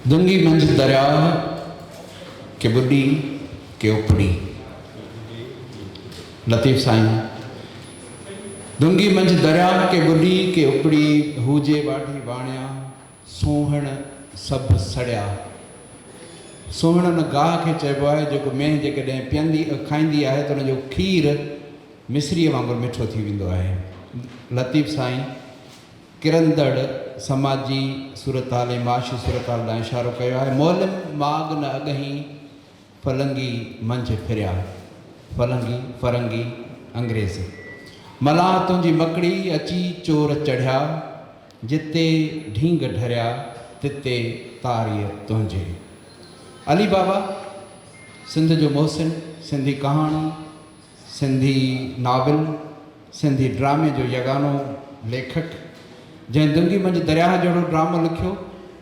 दुंगी मंझ दरिया के बुढ़ी के उपड़ी। लतीफ़ साईं। दुंगी मंझ दरिया के बुढ़ी के उपड़ी हुजे बाढ़ी बाणिया सोहण सब सड़िया। सोहण न गाह के चइबो आहे जेको मेंह जेकॾहिं पीअंदी खाईंदी आहे त उनजो खीर मिश्रीअ वांगुरु मिठो थी वेंदो आहे। लतीफ़ साईं किरंदड़ समाजी सूरताल माशी सूरताल ॾांहुं इशारो कयो आहे। मोलम माग न अॻही फलंगी मंझ फिरिया। फलंगी फरंगी अंग्रेज़। मला तुंहिंजी मकड़ी अची चोर चढ़िया। जिते ढींग ढरिया तिते तारीअ तुंहिंजे। अली बाबा सिंध जो मोहसिन, सिंधी कहाणी, सिंधी नाविल, सिंधी ड्रामे जो यगानो लेखक, जंहिं दुंगी मंझ दरिया जहिड़ो ड्रामो लिखियो,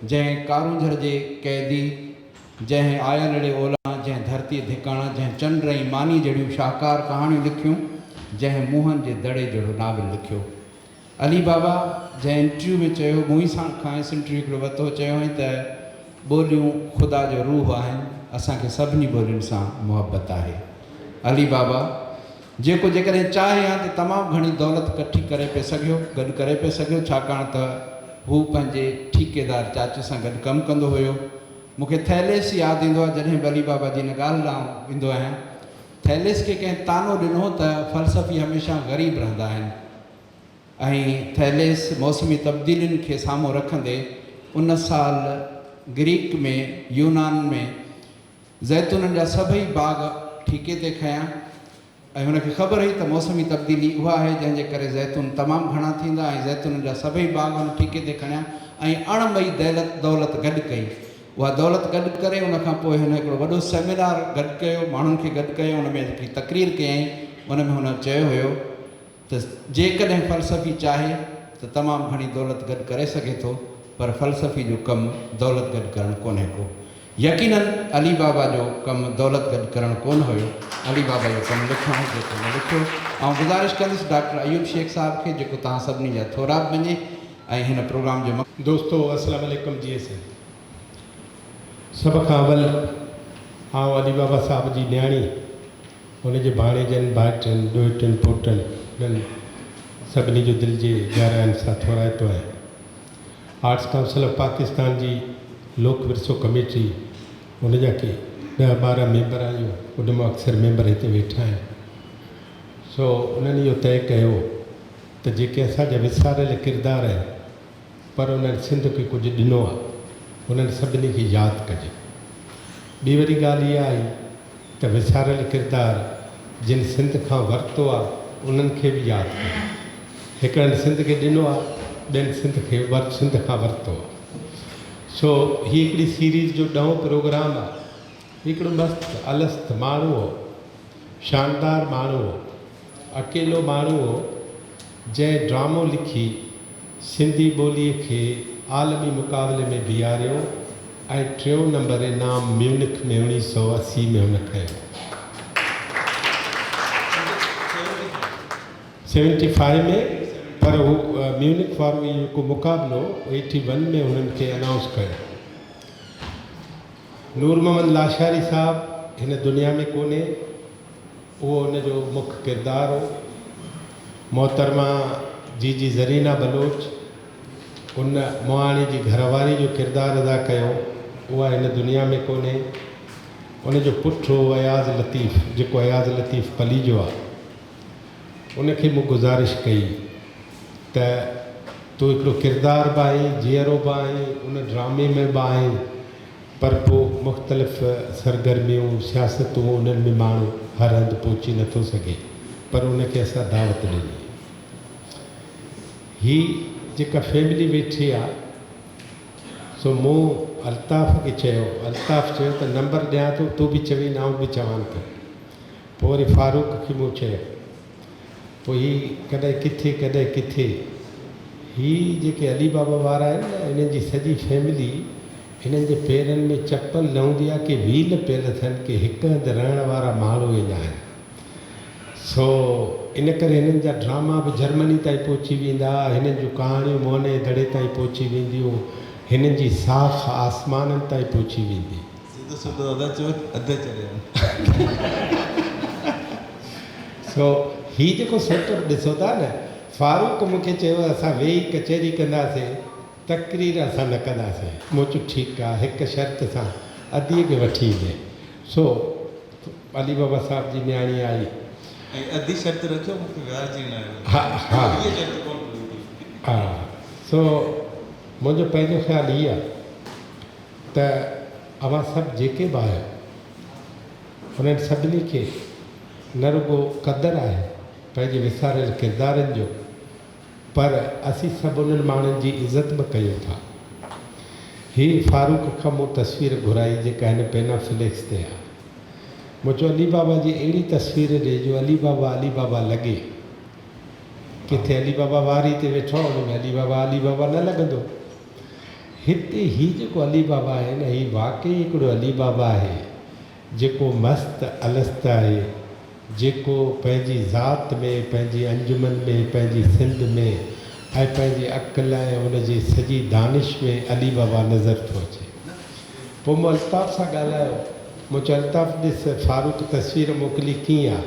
जंहिं कारूंझर जे कैदी, जंहिं आयलड़े ओला, जंहिं धरती धिकाणा, जंहिं चंड ऐं मानी जहिड़ियूं शाहकार कहाणियूं लिखियूं, जंहिं मुंहनि जे दड़े जहिड़ो नाविल लिखियो। अली बाबा जंहिं इंटरव्यू में चयो, मूं सां खां इंटरव्यू हिकिड़ो वरितो, चयो हुई त ॿोलियूं ख़ुदा जो रूह आहिनि, असांखे सभिनी ॿोलियुनि सां मुहबत आहे। अली बाबा जेको जेकॾहिं चाहे हा त तमामु घणी दौलत कठी करे पिए सघियो, गॾु करे पिए सघियो, छाकाणि त हू पंहिंजे ठेकेदार चाचे सां गॾु कमु कंदो हुयो। मूंखे थैलेस यादि ईंदो आहे जॾहिं बि अली बाबा जी हिन ॻाल्हि ॾांहुं ईंदो आहियां। थैलेस खे कंहिं तानो ॾिनो त फ़लसफ़ी हमेशह ग़रीब रहंदा आहिनि ऐं थैलेस मौसमी तब्दीलियुनि खे साम्हूं रखंदे उन साल ग्रीक में यूनान में ज़ैतूननि जा सभई बाग़ ठीके ते खयां ऐं हुनखे ख़बर हुई त मौसमी तब्दीली उहा आहे जंहिंजे करे ज़ैतून तमामु घणा थींदा ऐं ज़ैतूननि जा सभई बाग़ हुन ठीके ते खणिया ऐं अणमई दौलत गॾु कई। उहा दौलत गॾु करे उनखां पोइ हिन हिकिड़ो वॾो सेमिनार गॾु कयो, माण्हुनि खे गॾु कयो, हुन में हिकिड़ी तक़रीर कयईं। उन में हुन चयो हुयो त जेकॾहिं फ़लसफ़ी चाहे त तमामु घणी दौलत गॾु करे सघे थो, पर फ़लसफ़ी जो कमु दौलत गॾु करणु कोन्हे को। यकीनन अली बाबा जो कमु दौलत गॾु करणु कोन हुयो, अली बाबा जो कमु लिखणु जेको हुन लिखियो। ऐं गुज़ारिश कंदुसि डॉक्टर अयूब शेख साहब खे जेको तव्हां सभिनी जा थोरा बि वञे ऐं हिन प्रोग्राम जो दोस्तों अस्सलाम वालेकुम जी। से सब खां अवल आउं अली बाबा साहब जी न्याणी, उनजे भाणेजनि, भाइटनि, ॾोहिटनि, पोटनि, उन्हनि सभिनी जो दिलि जे गहराइनि सां थोराइतो आहे। आर्ट्स काउंसिल ऑफ पाकिस्तान जी लोक विरसो कमेटी, उन जा के 10-12 मेंबर आहियूं, उन मां अक्सर मेंबर हिते वेठा आहिनि। सो उन्हनि इहो तइ कयो त जेके असांजा विसारियल किरदार आहिनि, पर उन्हनि सिंध खे कुझु ॾिनो आहे, उन्हनि सभिनी खे यादि कजे। ॿी वरी ॻाल्हि इहा आई त विसारियल किरदार जिन सिंध खां वरितो आहे उन्हनि खे बि यादि कजे। हिकिड़नि सिंध खे ॾिनो आहे, ॿियनि सिंध खे सिंध खां वरितो आहे। सो हीअ हिकिड़ी सीरीज़ जो 10हों प्रोग्राम आहे। हिकिड़ो मस्तु अलस्त माण्हू हो, शानदार माण्हू हो, अकेलो माण्हू हो, जंहिं ड्रामो लिखी सिंधी ॿोलीअ खे आलमी मुक़ाबले में बीहारियो ऐं 3 नंबर इनाम म्यूनिख में 1980 में हुन खयो। 75 में, पर हू म्यूनिख वारो जेको मुक़ाबिलो 81 में हुननि खे अनाउंस कयो। नूर मोहम्मद लाशारी साहब हिन दुनिया में कोन्हे, उहो हुनजो मुख्य किरदारु हो। मोहतरमा जी ज़रीना बलोच, उन मुआणी जी घरवारी जो किरदारु अदा कयो, उहा हिन दुनिया में कोन्हे। उनजो पुटु हो अयाज़ लतीफ़, जेको अयाज़ लतीफ़ पली जो आहे। उनखे मूं गुज़ारिश कई त तूं हिकिड़ो किरदारु बि आहीं, जीअरो बि आहीं, उन ड्रामे में बि आहीं, पर पोइ मुख़्तलिफ़ सरगर्मियूं, सियासतूं, उन्हनि में माण्हू हर हंधि पहुची नथो सघे, पर उनखे असां दावत ॾिनी। ही जेका फैमिली वेठी आहे, सो मूं अल्ताफ़ खे चयो, अल्ताफ़ चयो त नंबर ॾियां थो, तूं बि चवीं न, आउं बि चवां थो। पोइ वरी फारूक खे मूं चयो, पोइ ही कॾहिं किथे ही जेके अली बाबा वारा आहिनि न, हिननि जी सॼी फैमिली, हिननि जे पेरनि में चप्पल न हूंदी आहे कि व्हील पियल अथनि, कि हिकु हंधि रहण वारा माण्हू ईंदा आहिनि। सो इन करे हिननि जा ड्रामा बि जर्मनी ताईं पहुची वेंदा, हिननि जूं कहाणियूं मोहने दड़े ताईं पहुची वेंदियूं, हिन जी साख आसमाननि ताईं पहुची वेंदी। सिधो सिधो अधु चढ़िया। सो हीउ जेको सेटअप ॾिसो था न, फारूक मूंखे चयो असां वेही कचहरी कंदासीं, तकरीर असां न कंदासीं। मूं चयो ठीकु आहे, हिकु शर्त सां अदीअ खे वठी ईंदे। सो अली बाबा साहब जी न्याणी आई। ऐं अधी शर्त रखियो मूंखे विहारजी न आयो। हा हा इहा शर्त कोन पूरी थी। हा। सो मुंहिंजो पंहिंजो ख़्यालु इहो आहे त अवां सभु जेके बि आहियो उन्हनि सभिनी खे न रुगो क़दुरु आहे पंहिंजे विसारियल किरदारनि जो, पर असीं सभु उन्हनि माण्हुनि जी इज़त बि कयूं था। हीअ फारूक खां मूं तस्वीर घुराई जेका हिन पेनाफ्लिक्स ते आहे। मूं चयो अली बाबा जी अहिड़ी तस्वीर ॾे जो अली बाबा लॻे। किथे अली बाबा वारी ते वेठो आहे, हुन में अली बाबा न लॻंदो। हिते हीउ जेको अली बाबा आहे न, हीउ वाक़ई हिकिड़ो अली बाबा आहे जेको मस्त अलस्त आहे, जेको पंहिंजी ज़ात में, पंहिंजी अंजुमन में, पंहिंजी सिंध में ऐं पंहिंजी अक़ल ऐं उनजी सॼी दानिश में अली बाबा नज़र थो अचे। पोइ मूं अल्ताफ़ सां ॻाल्हायो। मूं चयो अल्ताफ़ ॾिस फारूक तस्वीर मोकिली कीअं आहे?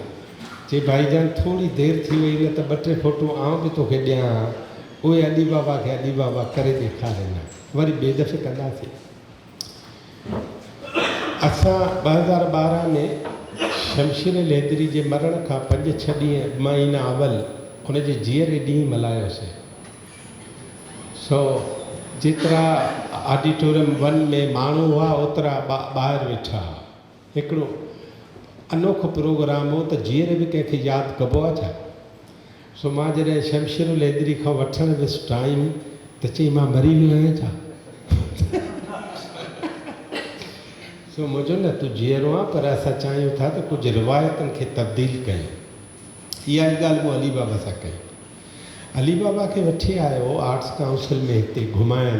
चई भाईजान थोरी देरि थी वई न त ॿ टे फोटू आउं बि तोखे ॾियां, उहे अली बाबा खे अली बाबा करे ॾेखारींदा, वरी ॿिए दफ़े कंदासीं। असां 2012 में शमशीर लेदरी जे मरण खां 5-6 ॾींहं महीना अवल हुनजे जीअरे ॾींहुं मल्हायोसीं। सो जेतिरा ऑडिटोरियम 1 में माण्हू हुआ ओतिरा ॿाहिरि वेठा हुआ। हिकिड़ो अनोखो प्रोग्राम हो त जीअर बि कंहिंखे यादि कबो आहे छा। सो मां जॾहिं शमशीर लेदरी खां वठणु वियुसि टाइम त चई मां मरी वियो आहियां छा। सो मुंहिंजो न तूं जीअरो आहे, पर असां चाहियूं था त कुझु रिवायतुनि खे तब्दील कयूं। इहा ई ॻाल्हि मूं अली बाबा सां कई। अली बाबा खे वठी आयो आर्ट्स काउंसिल में हिते घुमाइण।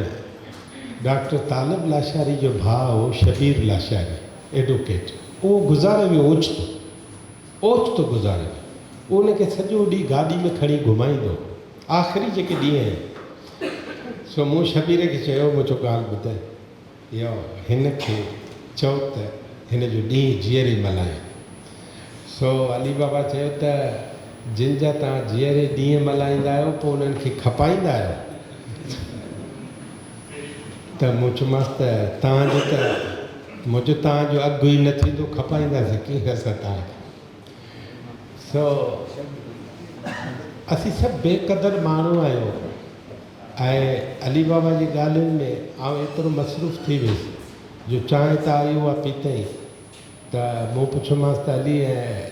डॉक्टर तालिब लाशारी जो भाउ हो शबीर लाशारी, एडवोकेट। उहो गुज़ारे वियो ओचितो गुज़ारे वियो। उनखे सॼो ॾींहुं गाॾी में खणी घुमाईंदो आख़िरी जेके ॾींहं आहिनि। सो मूं शबीर खे चयो, मुंहिंजो ॻाल्हि ॿुधाए, इहो हिन खे चओ त हिन जो ॾींहुं जीअरे मल्हायूं। सो अली बाबा चयो त जिन जा तव्हां जीअरे ॾींहं मल्हाईंदा आहियो पोइ उन्हनि खे खपाईंदा आहियो। त मूं चयोमांसि त तव्हांजो त मुंहिंजो तव्हांजो अघु ई न थींदो, खपाईंदासीं कीअं असां तव्हांखे। सो असीं सभु बेक़दर माण्हू आहियूं। ऐं अली बाबा जी ॻाल्हियुनि में आउं एतिरो मसरूफ़ थी वियुसि जो चांहि त आई उहा पीतई त मूं पुछियोमांसि त अली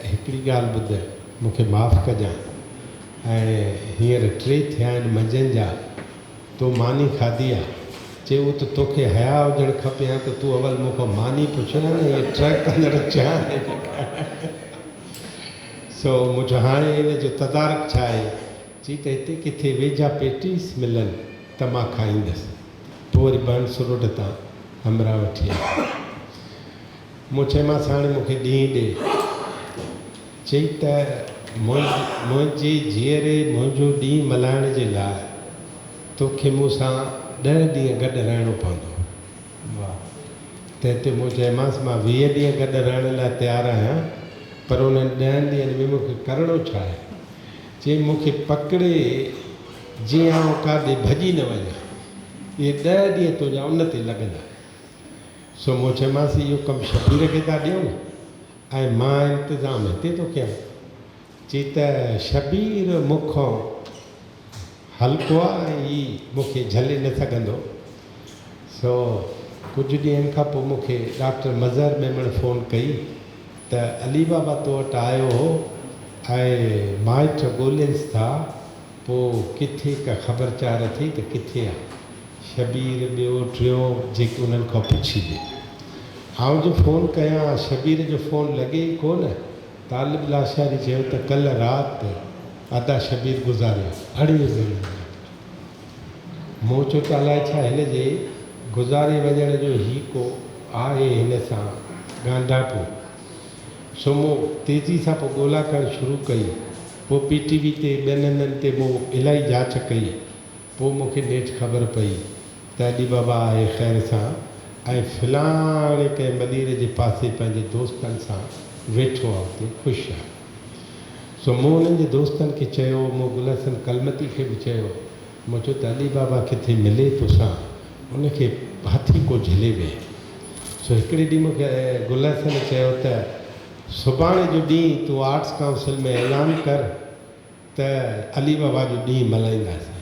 हिकिड़ी ॻाल्हि ॿुधाए, मूंखे माफ़ु कजांइ, ऐं हींअर 3 थिया आहिनि मंझंदि जा, तो मानी खाधी आहे। चए उहो त तोखे हया हुजणु खपे हा त तूं अवल मूंखां मानी पुछे न इहे ट्रैक कंदड़ चांहि। सो मूं चयो हाणे इन जो तदारक छा आहे? चई त हिते किथे वेझा पेटीस मिलनि त मां खाईंदुसि। पोइ वरी बंस रोड तां अमरावती आहे। मूं चयोमांसि हाणे मूंखे ॾींहुं ॾे। चई त मुंहिंजे जीअरे मुंहिंजो ॾींहुं मल्हाइण जे लाइ तोखे मूंसां 10 ॾींहं गॾु रहणो पवंदो। वाह। त हिते मूं चयोमांसि मां 20 ॾींहं गॾु रहण लाइ तयारु आहियां, पर उन्हनि 10 ॾींहंनि में मूंखे करिणो छा आहे? चई मूंखे पकिड़े जीअं आउं काॾे भॼी न वञा, इहे 10 ॾींहं तुंहिंजा उन ते लॻंदा। सो मूं चयोमांसि इहो कमु शबीर खे था ॾियूं ऐं मां इंतिज़ाम हिते थो कयां। चई त शबीर मूंखां हल्को आहे ऐं हीउ मूंखे झले न सघंदो। सो कुझु ॾींहंनि खां पोइ मूंखे डॉक्टर मज़हर मेमण फ़ोन कई त अली बाबा तो वटि आयो हो ऐं माइट ॻोल्हियुसि था, पोइ किथे का ख़बरचार थी त किथे आहे शबीर ॿियो टियों जेके उन्हनि खां पुछी ॾे। आउं जो फ़ोन कयां शबीर जो फ़ोन लॻे ई कोन। तालिब लाशारी चयो त कल्ह राति अदा शबीर गुज़ारियो 28 ज़मीन। मूं चयो त अलाए छा हिन जे गुज़ारे वञण जो ई को आहे हिन सां गांडापो। सो मूं तेज़ी सां पोइ ॻोल्हा करणु शुरू कई। पोइ PTV ते ॿियनि हंधनि ते मूं इलाही जांच कई। पोइ मूंखे नेठि ख़बर पई त अली बाबा आहे ख़ैर सां ऐं फ़िलहाल कंहिं मंदिर जे पासे पंहिंजे दोस्तनि सां वेठो आहे हुते ख़ुशि आहे। सो मूं उन्हनि जे दोस्तनि खे चयो, मूं गुल हसन कलमती खे बि चयो, मूं चयो त अली बाबा किथे मिले तोसां, उनखे हथी को झले वे। सो हिकिड़े ॾींहुं मूंखे गुल हसन चयो त सुभाणे जो ॾींहुं तूं आर्ट्स काउंसिल में ऐलान कर त अली बाबा जो ॾींहुं मल्हाईंदासीं।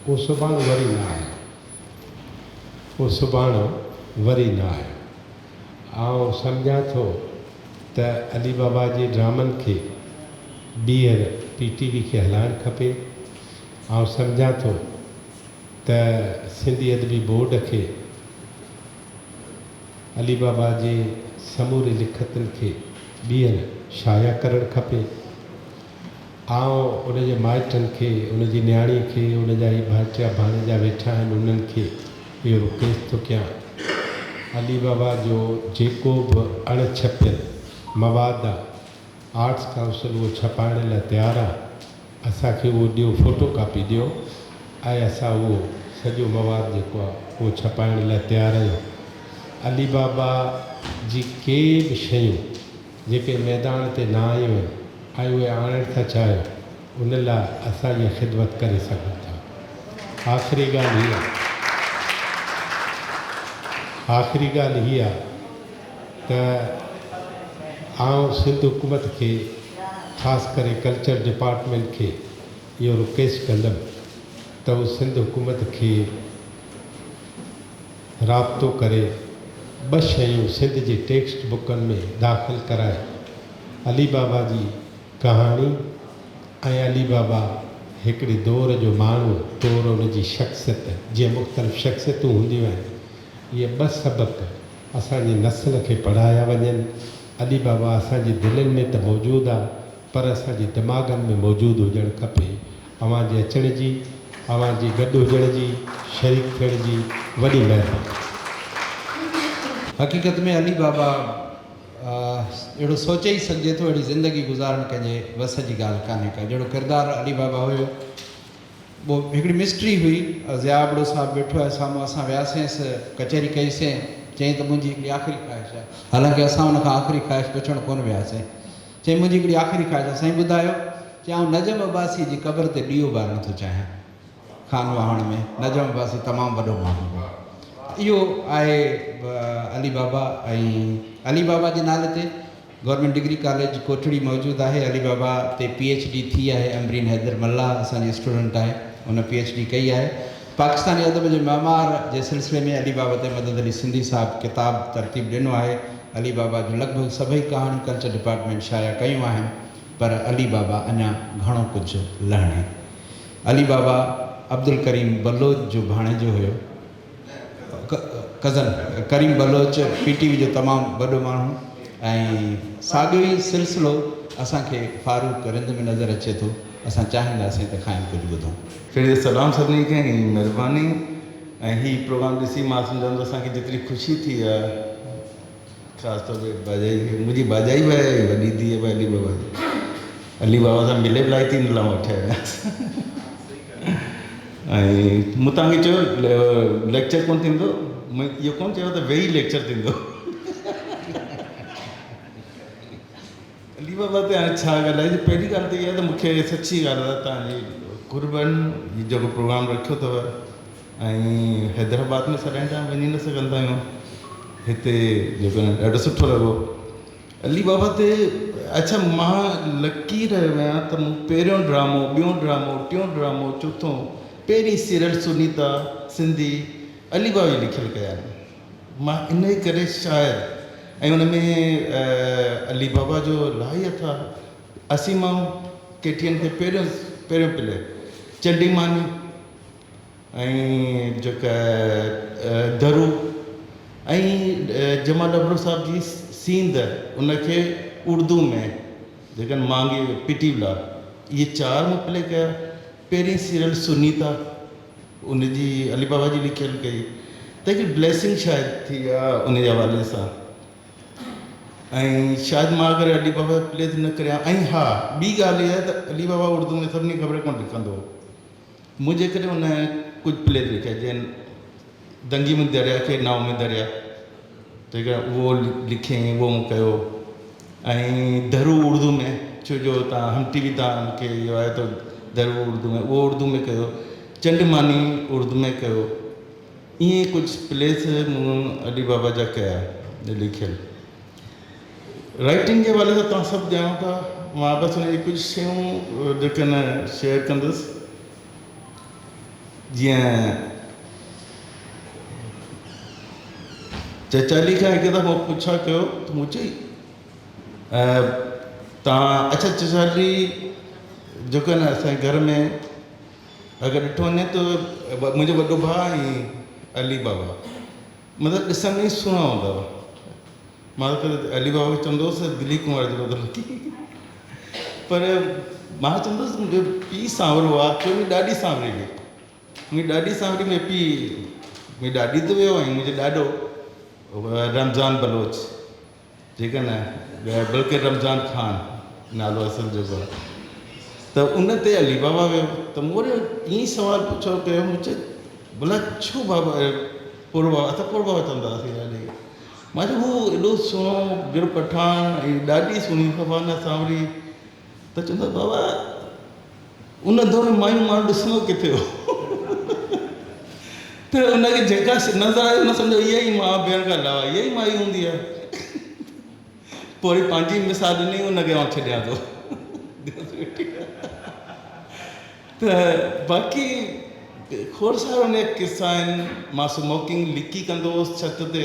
उहो सुभाणे वरी न आयो, उहो सुभाणे वरी न आयो। ऐं सम्झां थो त अली बाबा जे ड्रामनि खे ॿीहर PTV खे हलाइणु खपे। ऐं सम्झां थो त सिंधी अदबी बोर्ड खे अली बाबा जे समूरे लिखतनि खे ॿीहर शाया करणु खपे। ऐं उनजे माइटनि खे, उनजी न्याणी खे, उनजा ई भाइटिया भाणेजा वेठा आहिनि, उन्हनि खे इहो रिक्वेस्ट थो कयां, अली बाबा जो जेको बि अणछपियल मवाद आहे, आर्ट्स काउंसिल उहो छपाइण लाइ तयारु आहे। असांखे उहो ॾियो, फोटो कापी ॾियो ऐं असां उहो सॼो मवाद जेको आहे उहो छपाइण लाइ तयारु आहियूं। अली बाबा जी के बि शयूं जेके मैदान ते न आयूं आहिनि ऐं उहे आणणु था चाहियो, उन लाइ असां इहा ख़िदमत करे सघूं था। आख़िरी ॻाल्हि हीअ आहे त आउं सिंध हुकूमत खे, ख़ासि करे कल्चर डिपार्टमेंट खे इहो रिक्वेस्ट कंदुमि त उहो सिंध हुकूमत खे राब्तो करे 2 शयूं सिंध जी टेक्स्ट बुकनि में दाख़िल कराए, अली बाबा जी कहाणी ऐं अली बाबा हिकिड़े दौर जो माण्हू तौरु उनजी शख़्सियत, जीअं मुख़्तलिफ़ शख़्सियतूं हूंदियूं आहिनि, इहे 2 सबक़ असांजी नस्ल खे पढ़ाया वञनि। अली बाबा असांजी दिलनि में त मौजूदु आहे, पर असांजे दिमाग़नि में मौजूदु हुजणु खपे। अव्हांजे अचण जी, अव्हांजी गॾु हुजण जी, शरीक थियण जी वॾी महिरबानी। हक़ीक़त में अली बाबा अहिड़ो सोचे ई सघिजे थो, अहिड़ी ज़िंदगी गुज़ारणु कंहिंजे वस जी ॻाल्हि कान्हे का। जहिड़ो किरदारु अली बाबा हुयो, उहो हिकिड़ी मिस्ट्री हुई। ज़िया अबड़ो साहिबु वेठो आहे साम्हूं, असां वियासीं, कचहरी कईसीं, चई त मुंहिंजी हिकिड़ी आख़िरी ख़्वाहिश आहे। हालांकि असां हुनखां आख़िरी ख़्वाहिश पुछणु कोन वियासीं। चई मुंहिंजी हिकिड़ी आख़िरी ख़्वाहिश आहे, साईं ॿुधायो। चई आउं नजम अब्बासी जी क़बर ते ॾीओ ॿारणु थो चाहियां। खान वाहण में नजम अब्बासी तमामु वॾो माण्हू हो। इहो आहे अली बाबा। ऐं अली बाबा जे नाले ते गवर्नमेंट डिग्री कॉलेज कोठड़ी मौजूदु आहे। अली बाबा ते PhD थी आहे। अमरीन हैदर मल्ला असांजी स्टूडेंट आहे, उन PhD कई आहे। पाकिस्तानी अदब जे ममार जे सिलसिले में अली बाबा ते मदद अली सिंधी साहिबु किताबु तरतीब ॾिनो आहे। अली बाबा जूं लॻभॻि सभई कहाणियूं कल्चर डिपार्टमेंट शाया कयूं आहिनि, पर अली बाबा अञा घणो कुझु लहणे। अली बाबा अब्दुल करीम बलोच जो भाणेजो हुयो, कज़न करीम बलोच PTV जो तमामु वॾो माण्हू। ऐं साॻियो ई सिलसिलो असांखे फारूक रिंद में नज़र अचे थो। असां चाहींदासीं त खाइनि कुझु ॿुधूं। फिर सलाम सभिनी खे, महिरबानी। ऐं हीउ प्रोग्राम ॾिसी मां सम्झंदो असांखे जेतिरी ख़ुशी थी आहे, ख़ासि तौर ते बाजाई खे, मुंहिंजी बाजाई बि आहे, वॾी धीअ बि अली बाबा जी। अली बाबा सां मिले बिलाई थी न वठी आयासीं। ऐं मूं तव्हांखे चयो लेक्चर कोन थींदो, इहो कोन चयो त वेही लेक्चर थींदो। अली बाबा ते हाणे छा ॻाल्हाए। पहिरीं ॻाल्हि त इहा आहे त मूंखे सची ॻाल्हि आहे, तव्हांजी कुर्बन जेको प्रोग्राम रखियो अथव, ऐं हैदराबाद में सदाईं टाइम वञी न सघंदा आहियूं, हिते जेको ॾाढो सुठो लॻो। अली बाबा ते अच्छा मां लकी रहियो आहियां त मूं पहिरियों ड्रामो, ॿियों ड्रामो, टियों ड्रामो, चोथों, पहिरीं सीरियल सुनीता सिंधी अली बाबा जी लिखियलु कया आहिनि। मां इन करे शायदि, ऐं उन में अली बाबा जो इलाही अथव। असी माण्हू केटीअनि खे पहिरियों प्ले चंडी मानी ऐं जेका दरू ऐं जमाल अबड़ो साहिब जी सींद, उनखे उर्दू में जेका मांगे पिटीवला, इहे 4 मूं प्ले कया। पहिरीं सीरियल सुनीता उनजी अली बाबा जी लिखियलु कई, त हिकिड़ी ब्लेसिंग शायदि थी आहे उन जे हवाले सां। ऐं शायदि मां अगरि अली बाबा प्ले न करियां। ऐं हा, ॿी ॻाल्हि इहा आहे त अली बाबा उर्दू में सभिनी ख़बर कोन लिखंदो हो, मुंहिंजे करे उन कुझु प्ले लिखिया, जंहिं दंगी में दरिया खे नाव में दरिया ठीक आहे उहो लिखियईं उहो मूं कयो ऐं दरू उर्दू में छो जो तव्हां हमटी बि तव्हां मूंखे इहो आहे त दरू उर्दू में उहो उर्दू में कयो चंडमानी उर्दू में कयो ईअं कुझु प्लेस मूं अली बाबा जा कया लिखियल राइटिंग जे हवाले सां तव्हां सभु ॼाणो था मां बसि हुन जी कुझु शयूं जेके न शेयर कंदुसि जीअं चचाली खां हिकु दफ़ो पुछा कयो त मूं चई तव्हां अच्छा चचाली जेको न असांजे घर में अगरि ॾिठो वञे त मुंहिंजो वॾो भाउ ऐं अली बाबा मतिलबु ॾिसण में ई सुहिणा हूंदा हुआ मां त अली बाबा खे चवंदो हुउसि दिलीप कुमार जो लॻी पर मां चवंदो हुउसि मुंहिंजो पीउ सांवरो आहे छो मुंहिंजी ॾाॾी सांवरी हुई मुंहिंजी ॾाॾी सांवरी में पीउ मुंहिंजी ॾाॾी त वियो ऐं मुंहिंजो ॾाॾो रमज़ान बलोच ठीकु आहे न बल्कि रमज़ान ख़ान नालो असल जो त उन ते अली बाबा वियो त मूं वरी ईअं ई सुवालु पुछो कयो मूं चयो भला छो बाबा पोड़ बाबा असां पोड़ बाबा चवंदा हुआसीं ॾाॾी मां चयो हू एॾो सुहिणो गिर पठान ऐं ॾाढी सुहिणी सफ़ाना सांवरी त चवंदा बाबा उन दौर में मायूं माण्हू ॾिसंदो किथे हो त उनखे जेका नज़र आहे न सम्झो इहा ई माउ भेण खां अलावा इहा ई माई हूंदी आहे पोइ वरी पंहिंजी मिसाल ॾिनी उनखे आउं छॾियां थो त बाक़ी खोड़ सारा उन किसा आहिनि मां स्मोकिंग लिकी कंदो हुउसि छित ते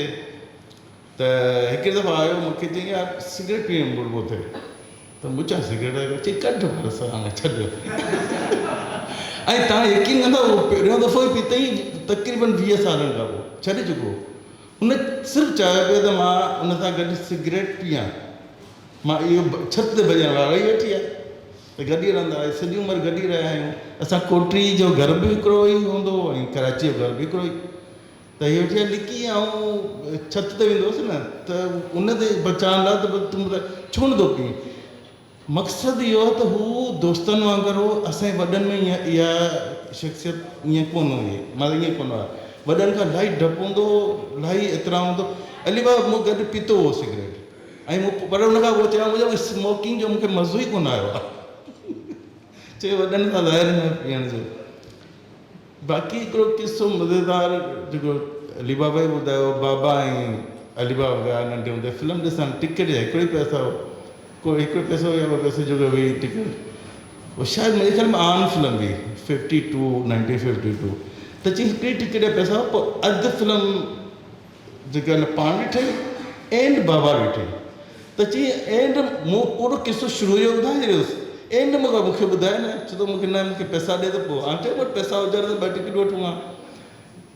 त हिकु दफ़ो आयो मूंखे चई यार सिगरेट पीअण बुढ़ो थिए त मूं चयो सिगरेट चई कढ बसि हाणे छॾियो ऐं तव्हां यकीन कंदा उहो पहिरियों दफ़ो ई पीतई तक़रीबन 20 सालनि खां पोइ छॾे चुको उन सिर्फ़ु चयो पियो त मां उन सां गॾु सिगरेट पीआं मां इहो छित ते भॼण वारो ई वेठी आहे त गॾु ई रहंदा हुआसीं सॼी उमिरि गॾु ई रहिया आहियूं असां कोटरी जो घर बि हिकिड़ो ई हूंदो ऐं कराची जो घर बि हिकिड़ो ई त हीअ वेठी आहे लिकी ऐं छित ते वेंदो हुउसि न त उन ते बचाइण लाइ त तूं छो नथो पी मक़सदु इहो आहे त हू दोस्तनि वांगुरु हो असांजे वॾनि में इहा शख़्सियत ईअं कोन हुई मतिलबु ईअं कोन आहे वॾनि खां इलाही डपु हूंदो इलाही एतिरा हूंदो अली बाबा मूं गॾु पीतो हो सिगरेट ऐं मूं पर उन खां पोइ चयो मुंहिंजो स्मोकिंग जो मूंखे मज़ो ई कोन आयो आहे चयो वॾनि खां ज़ाहिर न पीअण जो बाक़ी हिकिड़ो किसो मज़ेदार जेको अली बाबा ई ॿुधायो बाबा ऐं अली बाबा विया नंढे हूंदे फिल्म ॾिसणु टिकट जा हिकिड़ो ई पैसा हो कोई हिकिड़ो पैसो या ॿ पैसे जो वेई टिकट उहो शायदि मुंहिंजे ख़्याल में आन फिल्म हुई 1952 त चई हिकिड़ी टिकट जा पैसा पोइ अधु फिल्म जेका पाण ॾिठई एंड बाबा ॾिठई त चई एंड मूं पूरो किसो शुरू जो ॿुधाए छॾियोसि एंड मूंखे ॿुधाए न छो त मूंखे न मूंखे पैसा ॾे त पोइ हाणे चयो वटि पैसा हुजनि त 2 टिकट वठूं हा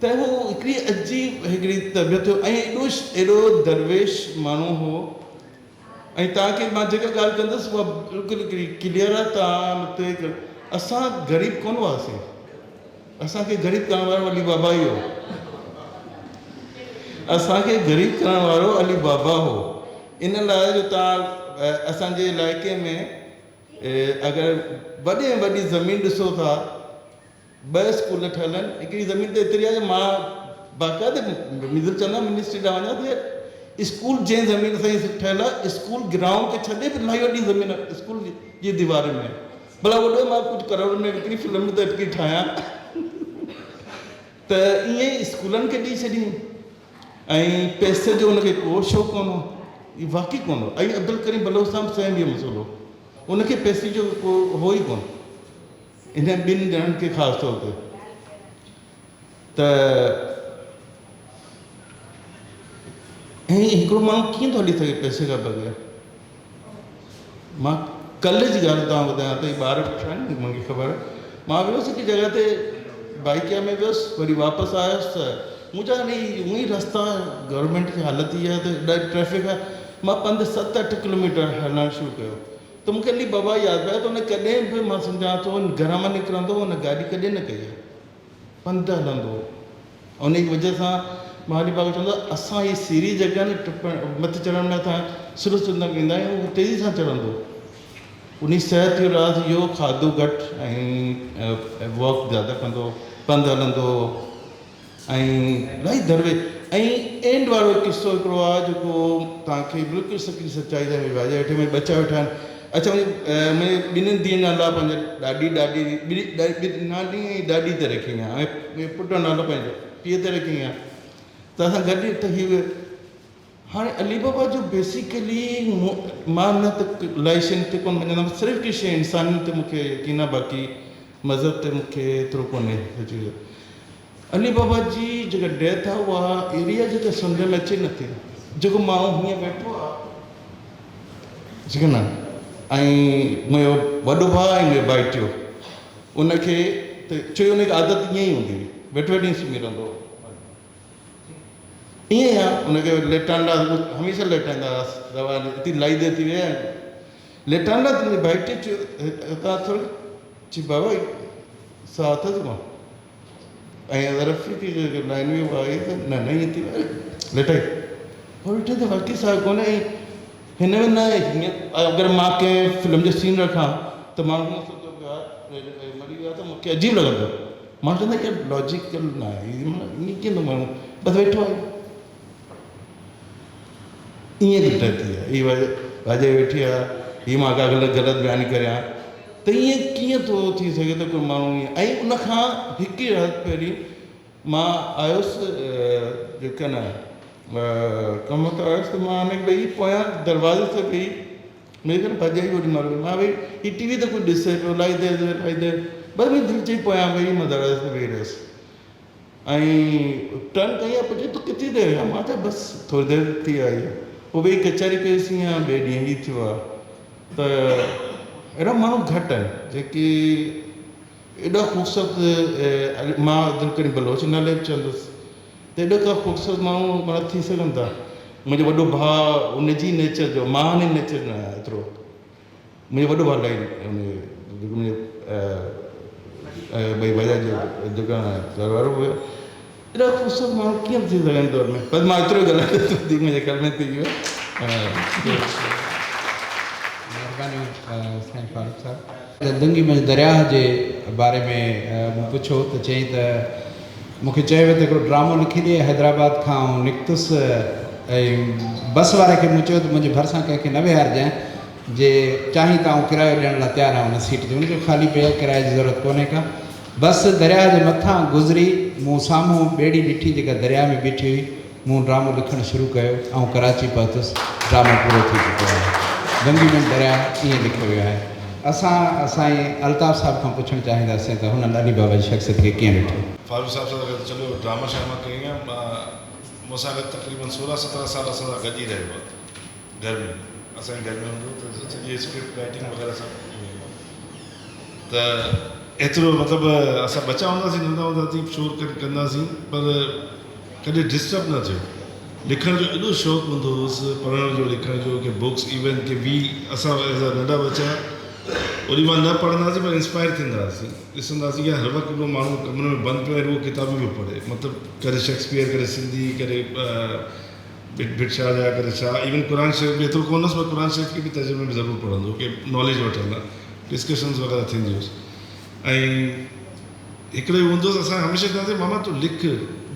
त हू हिकिड़ी अजीब हिकिड़ी तबियत हुयो ऐं एॾो दरवेश माण्हू हो ऐं तव्हांखे मां जेका ॻाल्हि कंदुसि उहा बिल्कुलु हिकिड़ी क्लियर आहे तव्हां मथे असां ग़रीब कोन हुआसीं असांखे ग़रीब करण वारो अली बाबा ई हो असांखे ग़रीब करण वारो अली बाबा हो इन लाइ जो तव्हां असांजे इलाइक़े में अगरि वॾे में वॾी ज़मीन ॾिसो था 2 स्कूल ठहियल आहिनि हिकिड़ी ज़मीन त एतिरी आहे मां बाक़ाइदे मिज़र चवंदा मिनिस्ट्री ॾांहुं वञा त स्कूल जंहिं ज़मीन सां ठहियल आहे स्कूल ग्राउंड खे छॾे बि इलाही वॾी ज़मीन आहे स्कूल जी दीवारुनि में भला वॾो मां कुझु करोड़नि में हिकिड़ी फिल्म त हिकिड़ी ठाहियां त ईअं ई स्कूलनि खे ॾेई छॾियूं ऐं पैसे जो हुनखे को शौक़ु कोन हो इहो वाक़ई कोन हो ऐं अब्दुल करीम बलोच साहब सेम इहो मसइलो उनखे पैसे जो को हो ई कोन इन 2 ॼणनि खे ख़ासि तौर ते त ऐं हिकिड़ो माण्हू कीअं थो हली सघे पैसे खां बग़ैर मां कल्ह जी ॻाल्हि तव्हां ॿुधायां त ॿार पुछा आहिनि मूंखे ख़बर मां वियुसि हिकु जॻह ते बाइकिया में वियुसि वरी वापसि आयुसि त मूं चयो हली उहो ई रस्ता गवर्नमेंट जी हालति इहा आहे त ॾाढी ट्रैफिक आहे मां 7-8 किलोमीटर हलणु शुरू कयो त मूंखे अली बाबा यादि पियो त हुन कॾहिं बि मां सम्झां थो घर मां निकिरंदो हुन गाॾी कॾहिं न कई आहे पंधु हलंदो उन जी वजह सां मां अली बाबा चवंदो असां हीअ सीढ़ी जॻह न मथे चढ़ण में असां सुर न वेंदा आहियूं उहो तेज़ी सां चढ़ंदो उन सिहत जो राज़ इहो खाधो घटि ऐं वॉक ज़्यादा कंदो पंधु हलंदो ऐं इलाही दरवे ऐं एंड वारो किसो हिकिड़ो आहे जेको तव्हांखे बिल्कुलु सची सचाई में वाजे वेठे में बचा वेठा आहिनि अच्छा मुंहिंजे ॿिन्हिनि धीअनि नाला पंहिंजा ॾाॾी नानी ऐं ॾाॾी ते रखी आहे ऐं पुट जो नालो पंहिंजो पीउ ते रखी आहे त असां गॾु त हीअ हाणे अली बाबा जो बेसिकली मां न त इलाही शयुनि ते कोन मञंदुमि सिर्फ़ु की शइ इंसानी ते मूंखे यकीन आहे बाक़ी मज़हब ते मूंखे एतिरो कोन्हे अली बाबा जी जेका डेथ आहे उहा एरिया जेका सम्झ में अचे नथी जेको माण्हू हीअं वेठो आहे जेके न ऐं मुंहिंजो वॾो भाउ ऐं मुंहिंजो भाइटियो उनखे त चयो उनजी आदत ईअं ई हूंदी हुई वेठो वेठे ई सुम्ही रहंदो ईअं ई आहे उनखे लेटांडा हमेशह लेटाईंदा हुआसीं दवा हिते लाई दे थी विया लेटांडा त मुंहिंजे भाइटियो चयो तव्हां थोरो चई बाबा साह अथसि कोन ऐं रफ़ी लाइन में आई त न ईअं थी लेटाई पोइ ॾिठे त बाक़ी साह कोन्हे ऐं हिन में न हीअं अगरि मां कंहिं फिल्म जो सीन रखां त माण्हू मरी वियो आहे त मूंखे अजीब लॻंदो मां चवंदा की लॉजिकल न आहे ईअं कीअं माण्हू बसि वेठो आहे ईअं की डेथ थी आहे हीअ वाजे वेठी आहे हीअ मां का ग़लति बयानु करियां त ईअं कीअं थो थी सघे त कोई माण्हू ईअं ऐं उनखां हिकु ई राति पहिरीं मां आयुसि जेका न कमु त आयुसि त मां हाणे वेही पोयां दरवाज़े ते वेही मुंहिंजे करे भॼाई ओॾी महिल मां वेही हीअ टीवी ते कुझु ॾिसे पियो इलाही देरि बसि मुंहिंजी दिलि चई पोयां वेही मां दरवाज़े ते वेही रहियुसि ऐं टर्न कई आहे पुछे तूं किथे रहियो आहे मां चयो बसि थोरी देरि थी आई पोइ वेही कचहरी कईसीं या ॿिए ॾींहुं ई थियो आहे त अहिड़ा माण्हू घटि आहिनि जेके एॾा ख़ूबसूरत मां अब्दुल करीम बलोच नाले बि चवंदुसि त एॾो का ख़ूबसूरत माण्हू माना थी सघनि था मुंहिंजो वॾो भाउ उनजी नेचर जो मां हाणे नेचर न आहियां एतिरो मुंहिंजो वॾो भाउ इलाही जेको मुंहिंजो भई वजह जो जेका घर वारो हुयो एॾा ख़ूबसूरत माण्हू कीअं थी सघनि दौर में बसि मां एतिरो ॻाल्हायां थी मुंहिंजे घर में थी वियो महिरबानी साईं फारूक साहिबु दंगी मंझि दरियाह जे बारे में मूं पुछो त चई त मूंखे चयो वियो त हिकिड़ो ड्रामो लिखी ॾिए हैदराबाद खां निकितुसि ऐं बस वारे खे मूं चयो त मुंहिंजे भरिसां कंहिंखे न विहारजांइ जे चाहीं त आउं किरायो ॾियण लाइ तयारु आहियां हुन सीट ते हुनजो ख़ाली पियो किराए जी ज़रूरत कोन्हे का बस दरिया जे मथां गुज़री मूं साम्हूं ॿेड़ी ॾिठी जेका दरिया में बीठी हुई मूं ड्रामो लिखणु शुरू कयो ऐं कराची पहुतुसि ड्रामो पूरो थी चुको आहे दंगी मंझि दरिया ईअं लिखियो वियो आहे असां साईं अल्ताफ़ साहिब खां पुछणु चाहींदासीं त हुन अली बाबा जी शख़्सियत खे कीअं ॾिठो फारूक साहब सां गॾु चलो ड्रामा शामा कई आहे मूंसां गॾु तक़रीबन 16-17 साल असां सां गॾु ई रहियो आहे घर में असांजे घर में हूंदो त सॼी स्क्रिप्ट राइटिंग वग़ैरह सभु त एतिरो मतिलबु असां बचा हूंदासीं नंढा हूंदासीं शोर कंदासीं पर कॾहिं डिस्टर्ब न थियो लिखण जो एॾो शौक़ु हूंदो हुउसि पढ़ण जो लिखण जो की बुक्स इवन की वी असां एज़ अ नंढा बचा ओॾी महिल न पढ़ंदासीं पर इंस्पायर थींदा हुआसीं ॾिसंदासीं की हर वक़्तु हिकिड़ो माण्हू कमरे में बंदि पियो आहे उहो किताबूं पियो पढ़े मतिलबु करे शेक्सपियर करे सिंधी करे भिटशाह जा करे छा इवन क़ुर शरीफ़ एतिरो कोन हुउसि पर क़ुर शरीफ़ खे बि तर्जुमे में ज़रूरु पढ़ंदो की नॉलेज वठंदा डिस्कशन्स वग़ैरह थींदी हुअसि ऐं हिकिड़ो हूंदो हुउसि असां हमेशह चवंदासीं मामा तूं लिख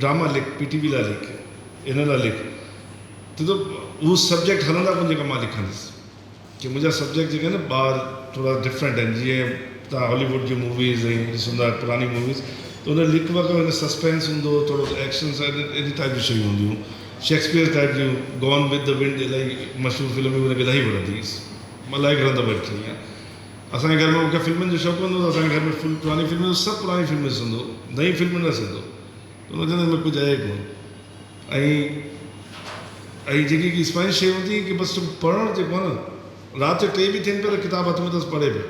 ड्रामा लिख PTV लाइ लिख इन लाइ लिख त उहो सब्जेक्ट हलंदा कोन जेका मां लिखंदुसि की मुंहिंजा सब्जेक्ट जेके आहिनि ॿार थोरा डिफरेंट आहिनि जीअं तव्हां हॉलीवुड जी मूवीज़ ऐं ॾिसंदा पुरानी मूवीज़ त हुन लिख वक़्तु हिन सस्पेंस हूंदो थोरो एक्शन अहिड़ी टाइप जी शयूं हूंदियूं शेक्सपियर टाइप जूं गॉन विद द विंड इलाही मशहूरु फिल्म हुनखे इलाही वणंदी हुई मां इलाही घणा दफ़ा ॾिठी आहे असांजे घर में मूंखे फिल्मुनि जो शौक़ु हूंदो त असांजे घर में पुरानी फिल्मूं सभु पुरानी फिल्म ॾिसंदो नई फिल्म न ॾिसंदो त हुन चवंदो में कुझु आहे कोन ऐं जेकी इंस्पायरिंग शइ हूंदी की बसि पढ़णु जेको आहे न राति जो 3 बि थियनि पियो त किताब हथ में अथसि पढ़े पियो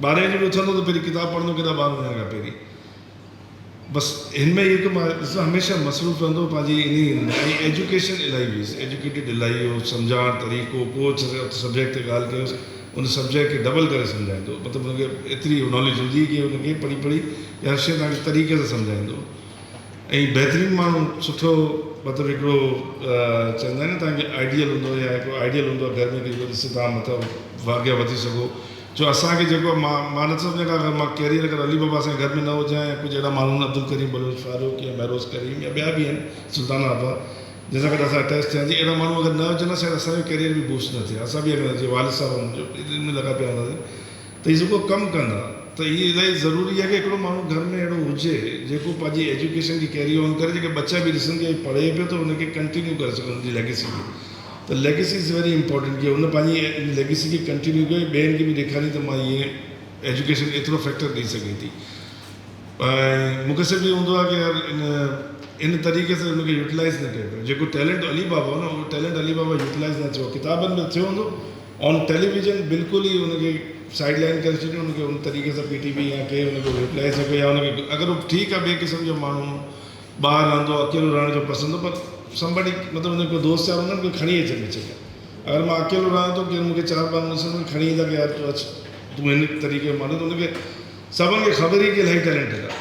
12 बजे बि उथंदो त पहिरीं किताबु पढ़ंदो केॾा ॿार वञण खां पहिरीं बसि हिन में हिकु मां ॾिसां हमेशह मसरूफ़ रहंदो पंहिंजी इन ऐं एजुकेशन इलाही हुईसि एजुकेटेड इलाही हो सम्झाइण तरीक़ो को सब्जेक्ट ते ॻाल्हि कयोसि उन सब्जेक्ट खे डबल करे सम्झाईंदो मतिलबु हुनखे एतिरी नॉलेज हूंदी की हुनखे पढ़ी या हर शइ तव्हांखे तरीक़े सां सम्झाईंदो ऐं बहितरीनु माण्हू सुठो मतिलबु हिकिड़ो चवंदा आहिनि न तव्हांखे आइडियल हूंदो या हिकिड़ो आइडियल हूंदो आहे घर में की ॾिसो तव्हां मतिलबु अॻियां वधी सघो जो असांखे जेको मां न सम्झा का अगरि मां कैरियर अगरि अली बाबा असांजे घर में न हुजां या कुझु अहिड़ा माण्हू आहिनि अब्दुल करीम बलोच फारूक या महरोज़ करीम या ॿिया बि आहिनि सुल्तान आबा जंहिंसां गॾु असां अटैच थिया जी अहिड़ा माण्हू अगरि न हुजनि शायदि असांजो कैरियर बि बूस्ट न थिए असां बि अगरि जीअं वालिद साहब जो इन में लॻा पिया हूंदासीं त हीअ जेको कमु कंदा त इहे इलाही ज़रूरी आहे की हिकिड़ो माण्हू घर में अहिड़ो हुजे जेको पंहिंजी एजुकेशन खे कैरी ऑन करे जेके बच्चा बि ॾिसनि की पढ़े पियो त हुनखे कंटिन्यू करे सघनि हुनजी लेगेसी खे त लेगेसी इज़ वेरी इंपॉर्टेंट की हुन पंहिंजी लेगेसी खे कंटिन्यू कयो ॿियनि खे बि ॾेखारी त मां ईअं एजुकेशन एतिरो फैक्टर ॾेई सघे थी ऐं मूंखे सिर्फ़ु इहो हूंदो आहे की यार इन तरीक़े सां हुनखे यूटिलाइज़ न कयो जेको टैलेंट अली बाबा हो न उहो टैलेंट अली बाबा यूटिलाइज़ न थियो किताबनि में थियो हूंदो ऑन टेलीविजन बिल्कुलु ई हुनखे साइड लाइन करे छॾियो हुनखे उन तरीक़े सां PTV या कंहिं हुनखे यूटिलाइज़ न कयो या हुनखे अगरि उहो ठीकु आहे ॿिए क़िस्म जो माण्हू ॿाहिरि रहंदो अकेलो रहण जो पसंदि हो पर somebody मतिलबु हुनजो दोस्त यार हुननि खे खणी अचे विच में अगरि मां अकेलो रहां थो केरु मूंखे 4 ॿार ॾिसंदो खणी ईंदा की यार तूं अचु तूं हिन तरीक़े जो माण्हू त हुनखे सभिनि खे ख़बर ई की इलाही टैलेंटेड आहे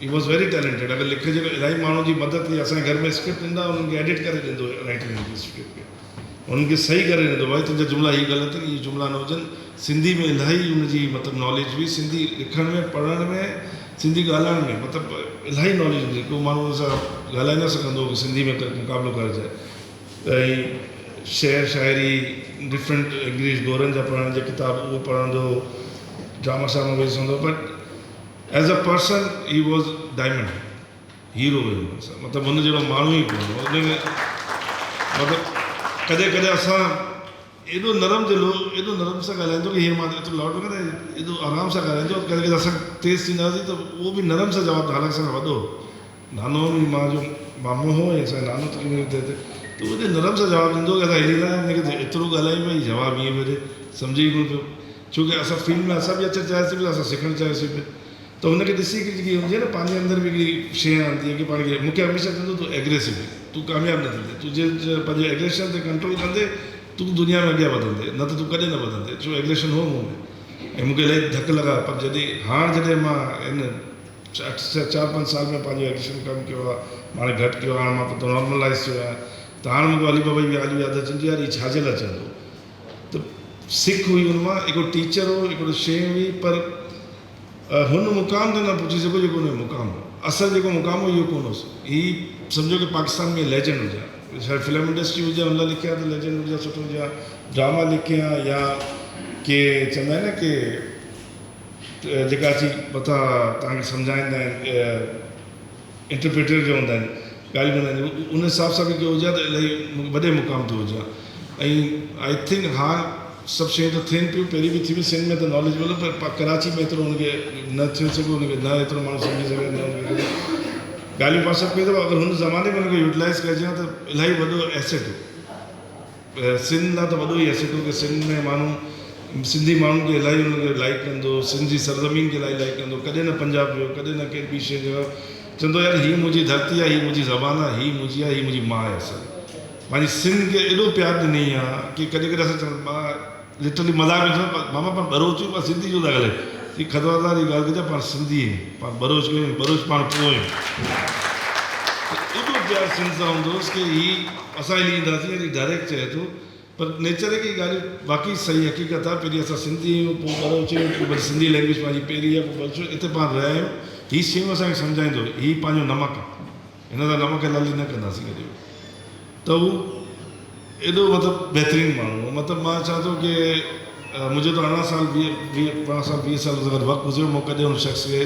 ही वॉज़ वेरी टैलेंटेड अगरि लिखे जेको इलाही माण्हू जी मदद थी असांजे घर में स्क्रिप्ट ईंदा उन्हनि खे एडिट करे ॾींदो राइटिंग जी स्क्रिप्ट खे उन्हनि खे सही करे ॾींदो भाई तुंहिंजा जुमिला हीअ ग़लति आहिनि इहे जुमिला न हुजनि सिंधी में इलाही हुनजी मतिलबु नॉलेज हुई सिंधी लिखण में पढ़ण में सिंधी ॻाल्हाइण में मतिलबु इलाही नॉलेज हूंदी को माण्हू हुन सां ॻाल्हाए न सघंदो की सिंधी में मुक़ाबिलो करिजे ऐं शेर शाइरी डिफरेंट इंग्लिश गोरनि जा पढ़ण जे किताब उहो पढ़ंदो ड्रामा शामा वेही सघंदो but as a person he was diamond hero हुयो मतिलबु हुन जहिड़ो माण्हू ई कोन हुन में मतिलबु कॾहिं कॾहिं असां एॾो नरम दिलो एॾो नरम सां ॻाल्हाईंदो की हीअं मां एतिरो लाउड में एॾो आराम सां ॻाल्हाईंदो कॾहिं कॾहिं असां तेज़ थींदासीं त उहो बि नरम सां जवाबु हालांकि असां वॾो नानो बि मां जो मामो हो ऐं असांजो नानो त उहो नरम सां जवाबु ॾींदो की असां हिली न हिनखे एतिरो ॻाल्हायूं भई जवाबु ईअं पियो सम्झी कोन पियो छोकी असां फील्ड में असां बि अचणु चाहियासीं पिया असां सिखणु चाहियासीं पिया त हुनखे ॾिसी की जेकी हुजे न पंहिंजे अंदरि बि हिकिड़ी शइ आंदी आहे की पाण खे मूंखे हमेशह चवंदो तूं एग्रेसिव तूं कामयाबु न थींदे तुंहिंजे पंहिंजे एग्रेशन ते कंट्रोल कंदे तूं दुनिया में अॻियां वधंदे न त तूं कॾहिं न वधंदे छो एग्रेशन हो मूं में ऐं मूंखे इलाही धकु लॻा पर जॾहिं मां हिन 4-5 साल में पंहिंजो एग्रेशन कमु कयो आहे हाणे घटि कयो आहे हाणे मां पोइ नॉर्मलाइज़ थियो आहियां त हाणे मूंखे अली बाबा जी ॻाल्हियूं यादि अचनि यार हीअ छाजे लाइ चवंदो त सिख हुई हुन मां हिकिड़ो टीचर हो हिकिड़ो शइ हुई पर हुन मुक़ाम ते न पहुची सघो जेको हुन जो मुक़ाम हो असुलु जेको मुक़ाम हो इहो कोन हुओसि हीअ सम्झो की पाकिस्तान में लेजेंड हुजे शायदि फिल्म इंडस्ट्री हुजे हुन लाइ लिखिया त लेजेंड हुजे सुठो हुजे ड्रामा लिखिया या के चवंदा आहिनि न की जेका अची मथां तव्हांखे सम्झाईंदा आहिनि इंटरप्रेटर जो हूंदा आहिनि ॻाल्हियूं कंदा आहिनि उन हिसाब सां बि इलाही वॾे मुक़ाम ते हुजे ऐं आई थिंक हाणे सभु शयूं त थियनि पियूं पहिरीं बि थी पियूं सिंध में त नॉलेज मिलो पर कराची में एतिरो हुनखे न थियो सघो हुनखे न एतिरो माण्हू सम्झी सघे न ॻाल्हियूं पाण सभु कई अथव अगरि हुन ज़माने में हुनखे यूटिलाइज़ कजे त इलाही वॾो एसेट हो सिंध लाइ त वॾो ई एसेट हो की सिंध में माण्हू सिंधी माण्हुनि खे इलाही हुनखे लाइक कंदो सिंध जी सरज़मीन खे इलाही लाइक कंदो कॾहिं न पंजाब वियो कॾहिं न कहिड़ी ॿी शइ जो चवंदो यार हीअ मुंहिंजी धरती आहे हीअ मुंहिंजी ज़बान आहे हीअ मुंहिंजी आहे हीअ मुंहिंजी माउ आहे असांजी पंहिंजी सिंध खे एॾो प्यारु ॾिनई आहे की कॾहिं कॾहिं असां चवंदा मां लिटरली मज़ाक में चवंदो मामा पाण बरोच पाण सिंधी जो था ॻाल्हायूं हीअ खदवादार जी ॻाल्हि कजे पाण सिंधी आहियूं पाण बरोच कयूं बरोच पाण पोइ आहियूं एॾो प्यारु सिंध सां हूंदोसि की हीअ असां हली ईंदासीं डायरेक्ट चए थो पर नेचर की ॻाल्हि वाक़ई सही हक़ीक़त आहे पहिरीं असां सिंधी आहियूं पोइ बरोच आहियूं पोइ वरी सिंधी लैंग्वेज पंहिंजी पहिरीं आहे पोइ बरोच हिते पाण रहिया आहियूं हीअ शयूं असांखे सम्झाईंदो हीअ पंहिंजो नमक आहे हिन सां नमक लाली न कंदासीं कॾहिं त हू एॾो मतिलबु बहितरीनु माण्हू हो मतिलबु मां चवां थो की मुंहिंजो त 20 साल अगरि वक़्तु हुजे मां कॾहिं हुन शख़्स खे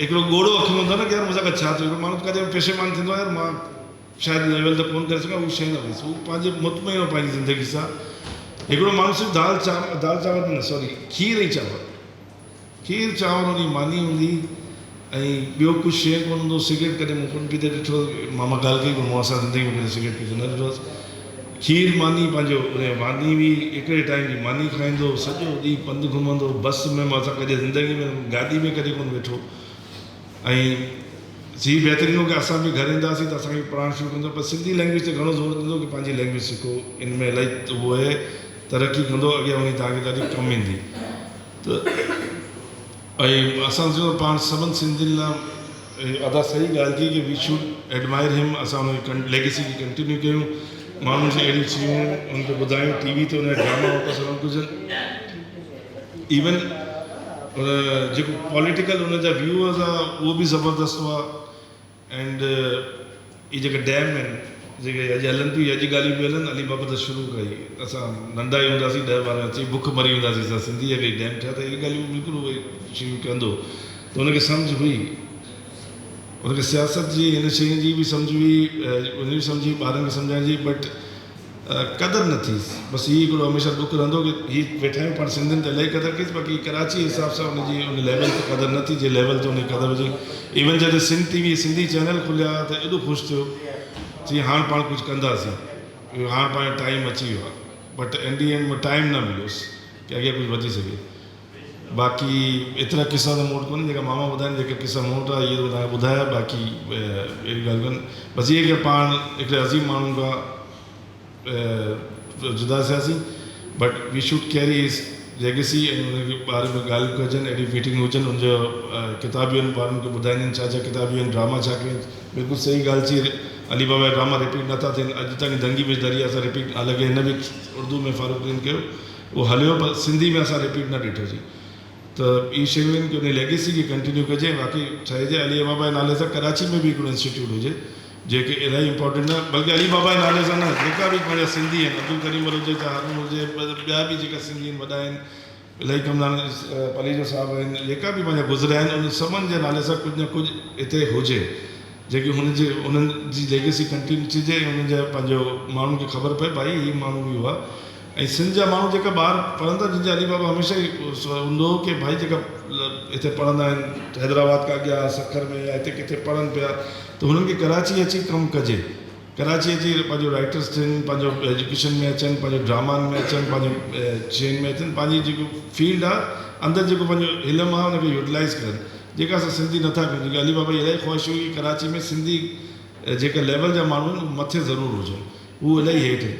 हिकिड़ो ॻोड़ो अखि में हूंदो आहे न की यार मूंसां गॾु छा थियो माण्हू कॾहिं पेशेमान थींदो आहे यार मां शायदि लेवल त कोन करे सघां उहा शइ न हुईसि हू पंहिंजे मुतमइन हो पंहिंजी ज़िंदगी सां हिकिड़ो माण्हू सिर्फ़ु दाल चांवर न सॉरी खीर चांवर हुन मानी हूंदी ऐं ॿियो कुझु शइ कोन हूंदो सिगरेट कॾहिं मूं कोन पीते ॾिठो मां ॻाल्हि कई मूं असां ज़िंदगी में कॾहिं सिगरेट पीतो न ॾिठोसि खीर मानी पंहिंजो मानी बि हिकिड़े टाइम जी मानी खाईंदो सॼो ॾींहुं पंधु घुमंदो बस में मां असां कॾहिं ज़िंदगी में गाॾी में कॾहिं कोन वेठो ऐं जी बहितरीनु हो की असां बि घर ईंदासीं त असांखे पढ़ाइणु शुरू कंदो पर सिंधी लैंग्वेज ते घणो ज़ोर ॾींदो की पंहिंजी लैंग्वेज सिखो इन में इलाही उहो आहे तरक़ी कंदो अॻियां वञी तव्हांखे ॾाढी कमु ईंदी त ऐं असां जो पाण सभिनि सिंधियुनि लाइ अदा सही ॻाल्हि थी की वी शुड एडमायर हिम असां हुनजी लेगेसी खे कंटिन्यू कयूं माण्हुनि जी अहिड़ियूं शयूं हुनखे ॿुधायूं TV ते हुन जा ड्रामा वापसि हलणु घुरिजनि इवन जेको पॉलिटिकल हुन जा व्यूअर्स आहे उहो बि ज़बरदस्त हुआ एंड इहे जेके डैम आहिनि जेके अॼु हलनि पियूं अॼु ॻाल्हियूं पियूं हलनि अली बाबा त शुरू कई असां नंढा ई हूंदासीं 10-12 अची बुख मरी हूंदासीं असां सिंधीअ खे डैम ठहिया त इहे ॻाल्हियूं बिल्कुलु उहे शुरू कंदो त हुनखे सम्झ हुई उनखे सियासत जी हिन शयुनि जी बि सम्झ हुई उन जी सम्झी ॿारनि खे सम्झाइण जी बट क़दुरु न थी बसि हीअ हिकिड़ो हमेशह दुख रहंदो की हीअ वेठा आहियूं पाण सिंधियुनि ते इलाही क़दुरु कईसि बाक़ी कराची जे हिसाब सां उनजी उन लेवल ते क़दुरु न थी जे लेवल ते उनजी क़दुरु हुजे इवन जॾहिं सिंध टीवी सिंधी चैनल खुलिया त एॾो ख़ुशि थियो चई हाणे पाण कुझु कंदासीं हाणे पाण टाइम अची वियो आहे बट एंड में टाइम न मिलियोसि की अॻियां कुझु वधी सघे बाक़ी एतिरा किसा त मूं वटि कोन्हे जेका मामा ॿुधाइनि जेके किसा मूं वटि आहे इहे तव्हांखे ॿुधाया बाक़ी अहिड़ी ॻाल्हि कोन्हे बसि इहे की पाण हिकिड़े अज़ीम माण्हुनि खां जुदा थियासीं बट वी शुड कैरी हिज लेगेसी ऐं उनजे बारे में ॻाल्हियूं कजनि अहिड़ी मीटिंग हुजनि उनजो किताबियूं आहिनि ॿारनि खे ॿुधाईंदा आहिनि छा छा किताबियूं आहिनि ड्रामा छा कयूं बिल्कुलु सही ॻाल्हि चई अली बाबा जा ड्रामा रिपीट नथा थियनि अॼु ताईं दंगी में दरिया असां रिपीट हालांकि हिन बि उर्दू में फारूक़ीन कयो उहो हलियो पर सिंधी में असां रिपीट न ॾिठोसीं त इहे शयूं आहिनि की उन लेगेसी खे कंटिन्यू कजे बाक़ी चइजे अली बाबा जे नाले सां कराची में बि हिकिड़ो इंस्टीट्यूट हुजे जेके इलाही इंपॉर्टेंट न बल्कि अली बाबा जे नाले सां न जेका बि पंहिंजा सिंधी आहिनि अब्दुल करीम हुजे चाहे हारून हुजे ॿिया बि जेका सिंधी आहिनि वॾा आहिनि इलाही कमलानी पलीजो साहिबु आहिनि जेका बि पंहिंजा गुज़रिया आहिनि उन सभिनि जे नाले सां कुझु न कुझु हिते हुजे जेकी उन्हनि जी लेगेसी कंटिन्यू थिजे ऐं उन्हनि जा पंहिंजो माण्हुनि खे ख़बर पए भाई हीअ माण्हू बि हुआ ऐं सिंध जा माण्हू जेका ॿार पढ़ंदा जंहिंजा अली बाबा हमेशह ई हूंदो हो की भाई जेका हिते पढ़ंदा आहिनि हैदराबाद खां अॻियां सखर में या हिते किथे पढ़नि पिया त हुननि खे कराची अची कमु कजे कराची अची पंहिंजो राइटर्स थियनि पंहिंजो एजुकेशन में अचनि पंहिंजो ड्रामनि में अचनि पंहिंजो चेन में अचनि पंहिंजी जेको फील्ड आहे अंदरि जेको पंहिंजो इल्मु आहे हुनखे यूटिलाइज़ कनि जेका असां सिंधी नथा कयूं जेके अली बाबा जी इलाही ख़्वाहिश हुई कराची में सिंधी जेके लेवल जा माण्हू आहिनि उहे मथे ज़रूरु हुजनि उहो इलाही हेठि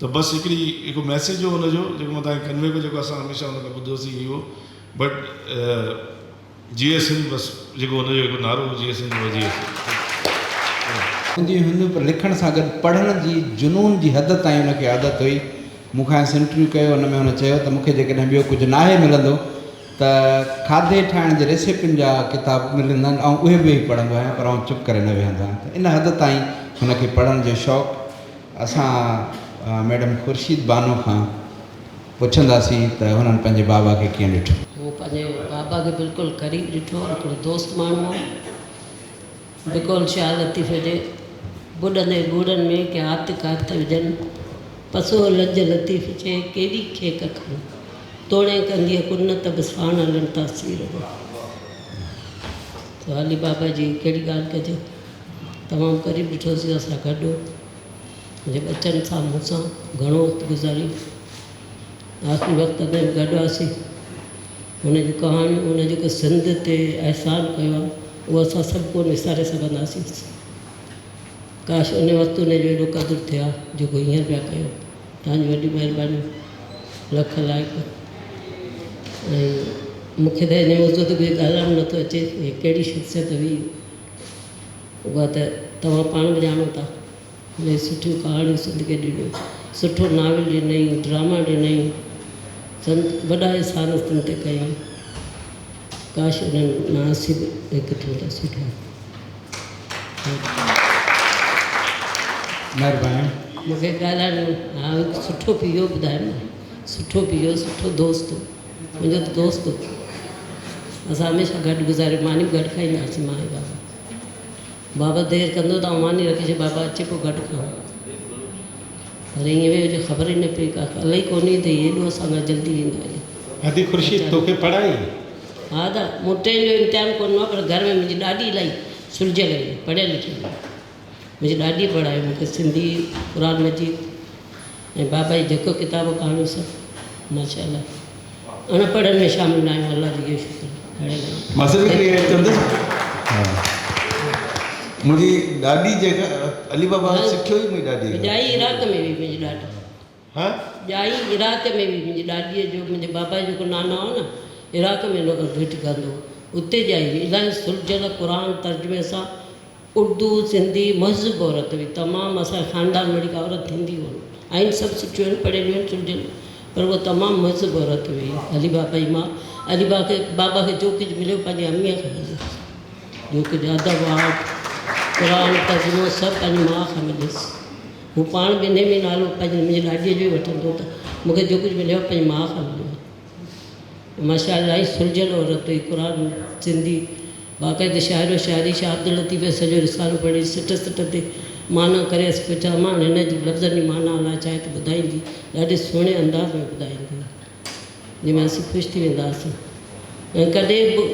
त बसि हिकिड़ो मैसेज हो हुनजो जेको मां तव्हांखे कन्वे कयो जेको असां हमेशह हुन खां ॿुधोसीं इहो बट जीए सिंध बसि जेको हुनजो हिकिड़ो नारो हो जीए सिंध जीए सिंधी हुन पर लिखण सां गॾु पढ़ण जी जुनून जी हद ताईं हुनखे आदत हुई मूंखां इंटरव्यू कयो हुन में हुन चयो त मूंखे जेकॾहिं ॿियो कुझु नाहे मिलंदो त खाधे ठाहिण जे रेसिपियुनि जा किताब मिलंदा आहिनि ऐं उहे बि पढ़ंदो आहियां पर आउं चुप करे न वेहंदो आहियां त इन हद ताईं हुनखे पढ़ण जो शौक़ु असां मैडम ख़ुर्शीद बानो खां पुछंदासीं त हुननि पंहिंजे बाबा खे कीअं ॾिठो मूं पंहिंजे बाबा खे बिल्कुलु क़रीब ॾिठो हिकिड़ो दोस्त माण्हू हो बिल्कुलु शाह लतीफ़ जे ॿुॾंदे ॿुड़नि में के हथ काथ विझनि पसो लज लतीफ़ चए कहिड़ी खेक खण तोड़े कंदी कुन त बि साण हलनि तासीर हो त अली बाबा जी कहिड़ी ॻाल्हि कजे तमामु क़रीब ॾिठोसीं असां गॾु मुंहिंजे बचनि सां मूंसां घणो वक़्तु गुज़ारी आख़िरी वक़्त में गॾु हुआसीं हुनजी कहाणियूं हुन जेको सिंध ते अहसान कयो आहे उहो असां सभु कोन विसारे सघंदासीं काश उन वक़्तु हुनजो एॾो क़दुरु थिया जेको हींअर पिया कयो तव्हांजी वॾी महिरबानी लख लाइक़ ऐं मूंखे त हिन मौज़ूअ ते कोई ॻाल्हाइणु नथो अचे कहिड़ी शख़्सियत हुई उहा त तव्हां पाण बि ॼाणो था इलाही सुठियूं कहाणियूं सिंध खे ॾिनियूं सुठो नाविल ॾिनई ड्रामा ॾिनई वॾा एहसान सिंध ते कयईं काश उन्हनि नासिब हिकु थियो त सुठो महिरबानी मूंखे ॻाल्हाइणु हा हिकु सुठो पीओ ॿुधाए न सुठो पीओ सुठो दोस्त मुंहिंजो त दोस्त असां हमेशह गॾु गुज़ारे मानी बि गॾु खाईंदासीं मां ऐं बाबा बाबा देरि कंदो त मानी रखिजे बाबा अचे पोइ गॾु खाऊं पर ईअं वेठे ख़बर ई न पई का इलाही कोन्हे त हेॾो असां खां जल्दी ईंदा आहियूं आदि ख़ुर्शीद तोखे पढ़ाई हा त मूं टे जो इम्तिहान कोन हुओ पर घर में मुंहिंजी ॾाॾी इलाही सुलझियल हुई पढ़ियल लिखियल मुंहिंजी ॾाॾी पढ़ायो मूंखे सिंधी क़ुर मजीद ऐं बाबा जी जेको किताब कहाणियूं सभु माशाअल्लाह अनपढ़नि में शामिलु आहियूं अलाह जी शुक्र मुंहिंजी ॾाॾी जेका अली बाबा सिखियो ई मुंहिंजी ॾाॾी ॼाई इराक में हुई मुंहिंजी ॾाॾी हा ॼाई इराक में हुई मुंहिंजी ॾाॾीअ जो मुंहिंजे बाबा जो जेको नाना हो न इराक में लोग भेट कंदो उते ॼाई हुई इलाही सुलझियल क़ुर तर्जुमे सां उर्दू सिंधी महज़ूब औरत हुई तमामु असांजे ख़ानदान में जेका औरत थींदी हुयूं आहिनि सभु सुठियूं आहिनि पढ़ियलूं आहिनि सुलझियल पर वो तमामु मज़बूत औरत हुई। अली बाबा जी मां अली बाबा खे जो कुझु मिलियो पंहिंजी अम्मीअ खां मिलियुसि, जो कुझु अदब आहे क़ुरान तर्जुमो सभु पंहिंजी माउ खां मिलियुसि। हू पाण ॿिन्ही में नालो पंहिंजी मुंहिंजी ॾाॾीअ जो ई वठंदो त मूंखे जो कुझु मिलियो पंहिंजी माउ खां मिलियो। माशा इलाही सुलझियल औरत हुई, क़ुरान सिंधी बाक़ाइदे शाइरो शाइरी शाह अब्दुल लतीफ़ सॼो रिसालो पढ़ी सिट ते माना करे असां पुछा मां हिन जी लफ़्ज़नि जी माना अलाए छा आहे त ॿुधाईंदी, ॾाढे सुहिणे अंदाज़ में ॿुधाईंदी, जंहिंमें असीं ख़ुशि थी वेंदा हुआसीं। ऐं कॾहिं बि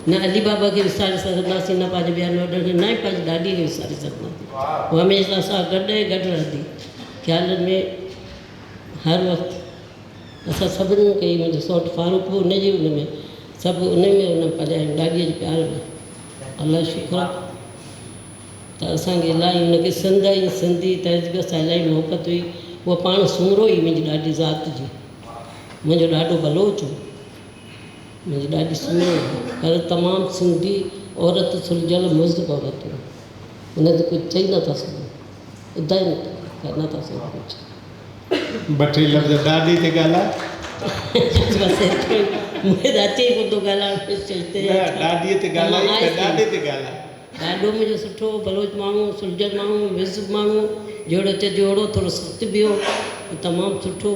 न अली बाबा खे विसारे सघंदासीं, न पंहिंजे ॿियनि वॾनि न ई पंहिंजी ॾाॾीअ खे विसारे सघंदासीं। उहा हमेशह असां गॾु रहंदी, ख़्यालनि में हर वक़्तु असां सभिनी कई। मुंहिंजो सौटु फारूक बि उनजी उन में सभु उन में उन पढ़िया आहियूं, ॾाॾीअ जे प्यार में। अलाह शुक्र आहे त असांखे इलाही हुनखे सिंधी तहज़ीब सां इलाही मोहबत हुई। उहा पाण सूरो ई मुंहिंजी ॾाढी ज़ात जी, मुंहिंजो ॾाढो बलोच हो, मुंहिंजी ॾाढी सूरो पर तमामु सिंधी औरत सुलझियल मुज़िब औरत हुई। हुन ते कुझु चई नथा सघूं, ॿुधाए नथा सघूं कुझु। ॿ टे लफ़्ज़ ॾाॾी ते ॻाल्हाए, बसि एतिरो ई, मूंखे त अचे ई कोन थो ॻाल्हाइण। ॾाॾीअ ते ॻाल्हाए त ॾाॾे ते ॻाल्हाए। ॾाढो मुंहिंजो सुठो बलोच माण्हू, सुलझियल माण्हू, विज़ माण्हू, जहिड़ो चइजे ओड़ो, थोरो सख़्तु बि हो, तमामु सुठो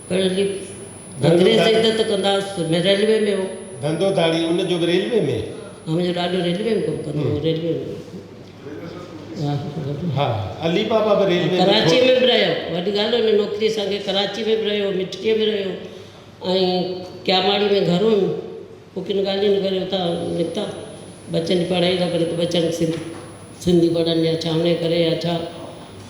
पढ़ियल लिखियल। अंग्रेज़ इज़त कंदा हुआसीं, रेलवे में हो धंधो दाड़ी, उनजो बि रेलवे में। हा, मुंहिंजो ॾाढो रेलवे में कमु कंदो हो, रेलवे में। हा, अली बाबा बि रेलवे में। कराची में बि रहियो, वॾी ॻाल्हि हुन नौकिरी असांखे कराची में बि रहियो, मिठीअ में रहियो, ऐं क्यामाड़ी में घर हुयूं। पोइ किन ॻाल्हियुनि करे हुतां निकिता, बच्चनि जी पढ़ाई था करे त बच्चनि सिंधी पढ़नि या छा उन करे या छा।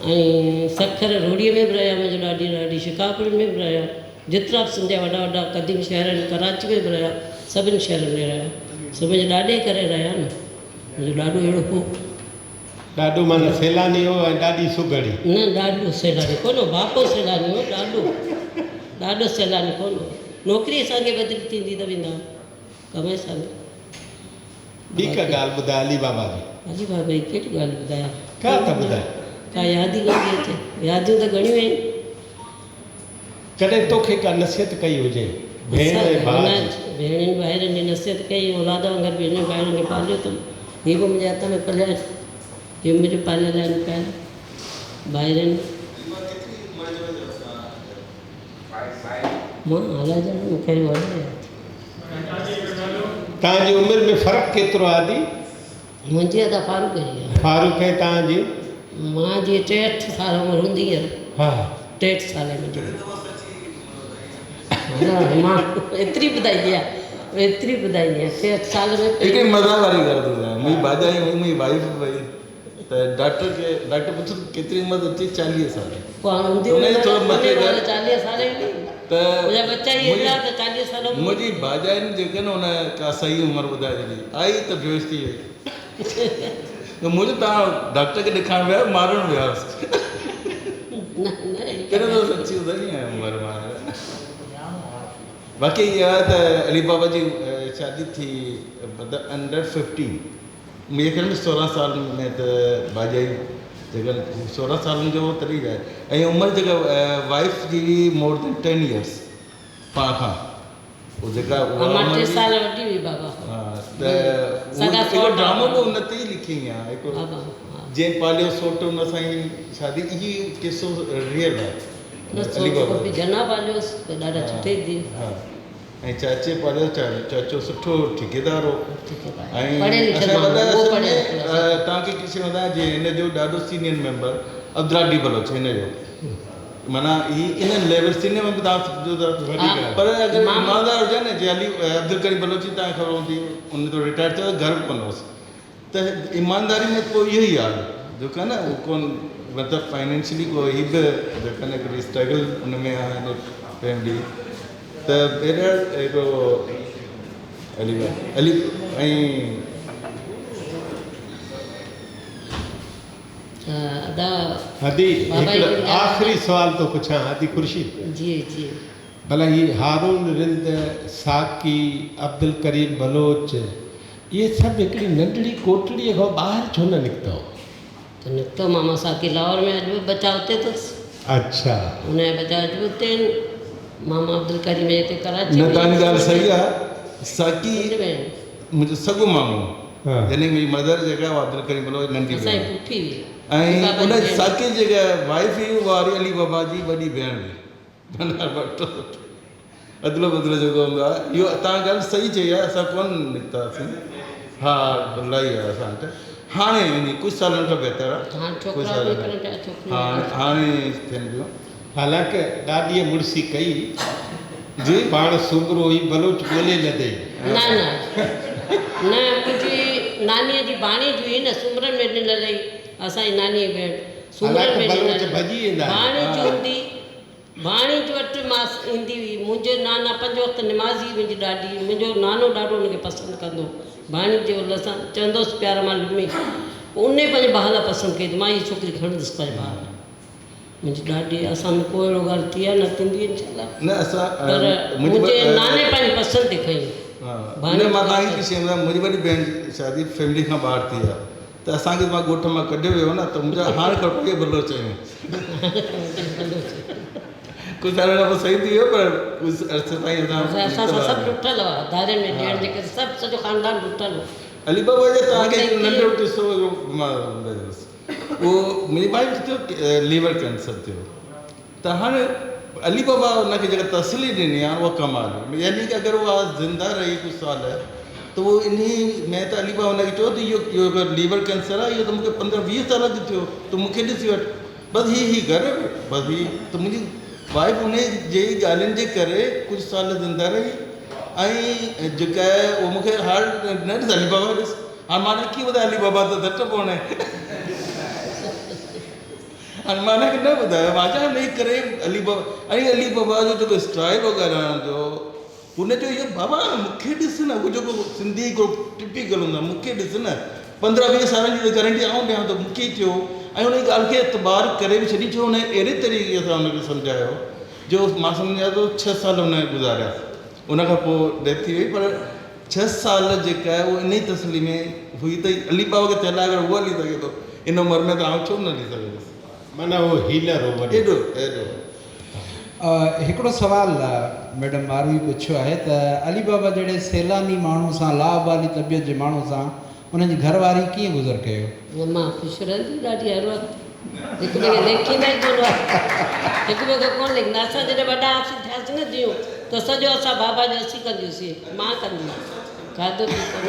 ऐं सखर रोड़ीअ में बि रहिया, मुंहिंजो ॾाढी शिकापुर में बि रहिया, जेतिरा बि सिंध वॾा वॾा क़दीम शहर आहिनि, कराची में बि रहिया, सभिनी शहरनि में रहिया। सभु मुंहिंजे ॾाॾे करे रहिया न, मुंहिंजो ॾाढो अहिड़ो हो। ॾाढो माना सैलानी हो ऐं ॾाढी सुघड़ी। न ॾाढो सैलानी कोन हो, बापो सैलानी हो, ॾाढो सैलानी कोन हो। नौकिरी असांखे बदिली थींदी त वेंदा कमाए असांखे। ॿी का ॻाल्हि ॿुधाए अली बाबा जी। अली बाबा जी कहिड़ी ॻाल्हि ॿुधायां, का त ॿुधाए, का यादि ई कोन थी अचे। यादियूं त घणियूं आहिनि। कॾहिं तोखे का नसीहत कई हुजे भेण ऐं भाउ जी? भेणनि भाइरनि जी नसीहत कई, औलाद वांगुरु भेणनि भाइरनि खे पालियो अथमि। हीअ बि मुंहिंजे हथ में पलिया आहिनि, इहे मुंहिंजे पालियल आहिनि पिया भाइरनि। मां हालात मूंखे वणे। तव्हांजी उमिरि में फ़र्क़ु केतिरो आहे आदि? मुंहिंजी अदा फारूक जी आहे। फारूक ऐं तव्हांजी? मां जी 63 साल उमिरि हूंदी आहे। हा, 63 साल मुंहिंजी। मां एतिरी ॿुधाईंदी आहे, एतिरी ॿुधाईंदी आहे। 63 साल में हिकिड़ी मज़ाक वारी ॻाल्हि ॿुधायां, मुंहिंजी भाॼाई हुई, मुंहिंजी वाइफ हुई, त डॉक्टर पुछो केतिरी उमिरि अची? 40 साल। पोइ हूंदी 40 साल ई त मुंहिंजा बच्चा ई एतिरा त 40 साल। मुंहिंजी भाॼाइनि जेके न हुन का सही उमिरि ॿुधाए ॾिनी, आई त बेहोश थी वई। त मुंहिंजो तव्हां डॉक्टर खे ॾेखारण विया, मारण विया हुअसि। कहिड़ो त सची ॿुधाई आहे उमिरि मां। बाक़ी इहा त अली बाबा जी शादी थी अंडर 15, मुंहिंजे ख़्याल में 16 साल में त भाॼाई जेका 16 सालनि जो तॾहिं आहे। ऐं उमिरि जेका वाइफ जी मोर देन 10 years पाण खां, उहो जेका 3 साल वॾी हुई बाबा। हा, त उहो ड्रामो बि उन ते ई लिखी आहे, हिकिड़ो जंहिं पालियो सोट हुन सां ई शादी। इहो किसो रियल आहे। अली बाबा जना पालियोसि ॾाढा सुठे थी। हा, ऐं चाचे पालियो, चाचो सुठो ठेकेदार हो। ऐं तव्हांखे किसी ॿुधायां जे हिन जो ॾाढो सीनियर मेंबर अब्दुल बलोच हिन जो, माना ही इन लेवल सीनियर मेंबर तव्हां सम्झो था। पर अगरि ईमानदार हुजे न, जे अली अब्दुल करीम बलोची तव्हांखे ख़बर हूंदी, उन तो रिटायर थियो, घर बि कोन हुअसि। त ईमानदारी में पोइ इहो ई आहे जेको आहे न, उहो कोन मतिलबु फाइनेंशियली कोई ही बि जेका न हिकिड़ी स्ट्रगल हुन में आहे फैमिली। त ॿेहर हिकिड़ो अली ऐं हदी हिकिड़ो आख़िरी सुवाल थो पुछां हदी ख़ुर्शीद जी जी। भला ही हारून रिंद, साकी, अब्दुल करीम बलोच, ये सभु हिकिड़ी नंढड़ी कोटड़ीअ खां ॿाहिरि छो न निकितो? त निकितो मामा साकी लाहौर में, अॼु बि बचा हुते अथसि। अच्छा, हुनजा बचा अॼु बि हुते आहिनि। मामा अब्दुल करीम हिते कराची न में तव्हांजी ॻाल्हि सही आहे साकी सिंध में मुंहिंजो सॻो मामो हा। यानी मुंहिंजी मदर जेका आहे अब्दुल करीम बलोच नंढी असांजी भेण पुफी हुई ऐं बाबा उन जी भेण। साकी जेका वाइफ हुई उहा वरी अली बाबा जी वॾी भेण हुई अदलो बदिलो जेको हूंदो आहे इहो तव्हां ॻाल्हि सही चई आहे असां कोन निकितासीं हा इलाही आहे असां वटि हाणे वञी कुझु सालनि खां बहितर आहे हाणे कुझु छोकिरा साल बि निकिरनि पिया छोकिरियूं हाणे थियनि पियूं हालांकि ॾाॾीअ मुड़सी कई जी पाण सूंगरो हुई बलोच ॻोल्हे न ॾे न मुंहिंजी नानीअ जी भाणी जी हुई न सुमरन में ॾिनल हुई असांजी नानीअ जी भेण सुमरन हालांकि में बलोच ॾिनल भॼी वेंदा आहिनि। भाणी जी हूंदी भाणी जे वटि मां ईंदी हुई मुंहिंजो नाना 5 वक़्त निमाज़ी मुंहिंजी ॾाॾी मुंहिंजो नानो ॾाढो हुनखे पसंदि कंदो भाणी जे उल सां चवंदोसि प्यार मां लुमी उन पंहिंजे भाउ लाइ पसंदि कई त मां हीअ छोकिरी खणंदुसि पंहिंजे भाउ लाइ मुंहिंजी ॾाॾी असां में कोई अहिड़ो ॻाल्हि थी आहे न थींदी इनशाला न असां पर मुंहिंजे नाने पंहिंजी पसंदि ते खई न मां तव्हांखे थी चई मुंहिंजी वॾी भेण जी शादी फैमिली खां ॿाहिरि थी आहे त असांखे मां ॻोठ मां कढियो वियो न त मुंहिंजा हाणे खां पोइ बदिलो चयूं कुझु साल खां पोइ सही थी वियो पर कुझु अर्से ताईं असां सां सभु ॾुठल हुआ धारियुनि में ॾियण जे करे सभु सॼो ख़ानदान ॾुठल हो अली बाबा जे तव्हांखे नंढो किसो मां ॿुधाईंदुसि उहो मुंहिंजी वाइफ थियो लीवर कैंसर थियो त हाणे अली बाबा हुनखे जेका तसली ॾिनी आहे उहा कमाल हुई यानी कि अगरि उहा ज़िंदा रही कुझु साल त उहो इन में त अली बाबा हुनखे चयो त इहो अगरि लीवर कैंसर आहे इहो त मूंखे 15-20 साल जो थियो त मूंखे ॾिसी वठि बसि हीअ कर बसि हीअ त मुंहिंजी वाइफ उन जे ॻाल्हियुनि जे करे कुझु साल ज़िंदा रही ऐं जेका आहे उहो मूंखे हार न ॾिस अली बाबा ॾिस हाणे मां कीअं ॿुधायां अली बाबा त झटि पोणे हाणे मां हिनखे न ॿुधायो मां चवां हिन करे अली बाबा ऐं अली बाबा जो जेको स्टाइल हो ॻाल्हाइण जो हुनजो इहो बाबा मूंखे ॾिस न उहो जेको सिंधी हिकिड़ो टिपिकल हूंदो आहे मूंखे ॾिस न 15-20 सालनि जी गारंटी आऊं ॾियां त मूंखे ई थियो ऐं उन ॻाल्हि खे एतबार करे बि छॾी छो हुन अहिड़े तरीक़े सां हुनखे सम्झायो जो मां सम्झां थो 6 साल हुनखे गुज़ारिया उनखां पोइ डेथ थी वई पर 6 साल जेका आहे उहो इन ई तसली में हुई त अली बाबा खे थियल आहे अगरि उहो हली सघे थो इन उमिरि में त आउं छो न हली सघंदुसि माना उहो हीलर हो वॾो एॾो एॾो हिकिड़ो सुवाल मैडम मारवी पुछियो आहे त अली बाबा जहिड़े सैलानी माण्हू सां लावाली तबियत जे माण्हू सां उन्हनि जी घरवारी कीअं गुज़र कयो मां ख़ुशि रहंदी ॾाढी हर वक़्तु हिक ॿिए खे लेखींदा ई कोन हुआ हिक ॿिए खे कोन लेखींदा असां जॾहिं वॾा हासी थियासीं न जीअं त सॼो असां बाबा जो असीं कंदियूंसीं मां कंदी खाधो पीतो न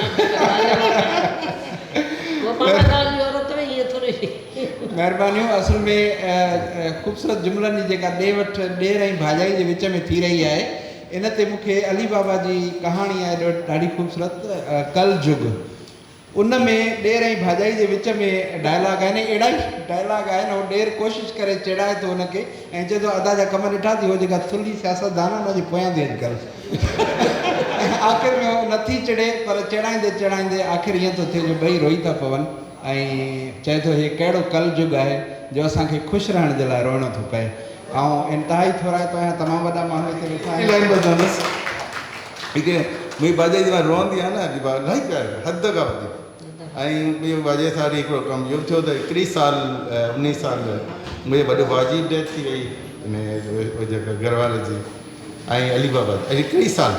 उहो पाण ॻाल्हि औरत में ईअं थोरी महिरबानियूं असल में ख़ूबसूरत जुमलनि जी जेका ॾे वठि ॾेर ऐं भाॼाई जे विच में थी रही आहे इन ते मूंखे अली बाबा जी कहाणी आहे ॾाढी ख़ूबसूरत कल जुग उन में ॾेर ऐं भाॼाई जे विच में डायलॉग आहिनि अहिड़ा ई डायलॉग आहिनि उहो ॾेर कोशिशि करे चिड़ाए थो हुनखे ऐं चए थो अदा जा कम ॾिठा थी उहो जेका थुल्ही सियासतदान आहे हुनजी पोयां थी अॼुकल्ह आख़िर में उहो नथी चिड़े पर चिड़ाईंदे चिड़ाईंदे आख़िर ईअं थो थिए जो ॿई रोई था पवनि ऐं चए थो हे कहिड़ो कल युग आहे जो असांखे ख़ुशि रहण जे लाइ रोइणो थो पए ऐं इंतिहाई थोरा थो आहियां तमामु वॾा माण्हू हिते वेठा आहिनि हिकु मुंहिंजी भाॼाई जी मां रोहंदी आहे न इलाही प्यार हद खां वधीक ऐं ॿियो भाॼे सां हिकिड़ो कमु इहो थियो त 19 साल मुंहिंजे वॾे भाउ जी डेथ थी वई इन जेका घरवारे जी ऐं अली बाबा 21 साल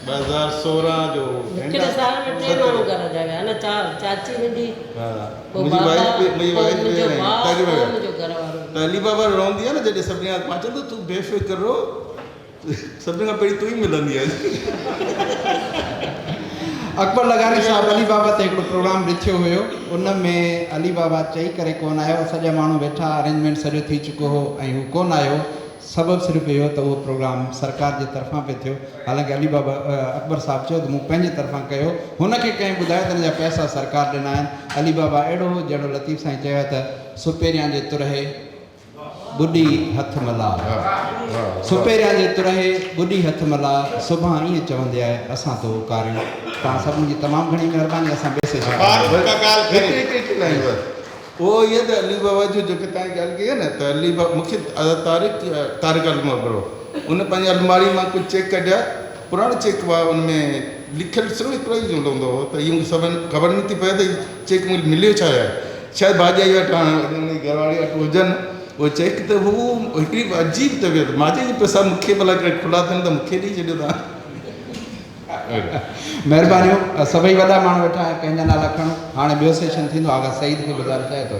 2016 जो हिकिड़े साल में 3 माण्हू घर जा विया न चाची मुंहिंजी मुंहिंजी वाइफ मुंहिंजो घर वारो त अली बाबा रहंदी आहे न जॾहिं सभिनी खां मां चवंदो तूं बेफ़िक्र रहो सभिनी खां पहिरीं तूं ई मिलंदी आहे अकबर लगानी साहब अली बाबा ते हिकिड़ो प्रोग्राम ॾिठो हुयो उन में अली बाबा चई करे कोन आयो सॼा माण्हू वेठा अरेंजमेंट सॼो थी चुको हो ऐं हू कोन आयो सबबु सिर्फ़ु इहो त उहो प्रोग्राम सरकार जे तरफ़ां पे थियो हालांकि अली बाबा अकबर साहब चयो त मूं पंहिंजे तरफ़ां कयो हुनखे कंहिं ॿुधायो त हिन जा पैसा सरकार ॾिना आहिनि अली बाबा अहिड़ो हो जहिड़ो लतीफ़ साईं चयो त सुपेरियां जे तुरहे ॿुॾी हथ मला सुपेरियां जे तुरहे ॿुॾी हथ मला सुभाणे ईअं चवंदे आहे असां तो कारियूं तव्हां सभिनी जी तमामु घणी महिरबानी असां बेसे उहो इहो त अली बाबा जो जेके तव्हांजी ॻाल्हि कई आहे न त अली बाबा मूंखे तारिक अलमो उन पंहिंजी अलमारी मां कुझु चेक कढिया पुराणो चेक हुआ उन में लिखियलु सिर्फ़ु हिकिड़ो ई जुमिलो हूंदो हो त इहो मूंखे सभिनि ख़बर न थी पए त चेक मूंखे मिलियो छा आहे शायदि भाॼाई वटि हाणे घरवारी वटि हुजनि वो चेक त हू हिकिड़ी अजीब तबियत मां चई पैसा मूंखे भला खुला थियनि त मूंखे ॾेई छॾियो तव्हां। महिरबानियूं। सभई वॾा माण्हू वेठा आहिनि, पंहिंजा नाला खणो। हाणे ॿियो सेशन थींदो, आगा सईद खे गुज़ारिश आहे तो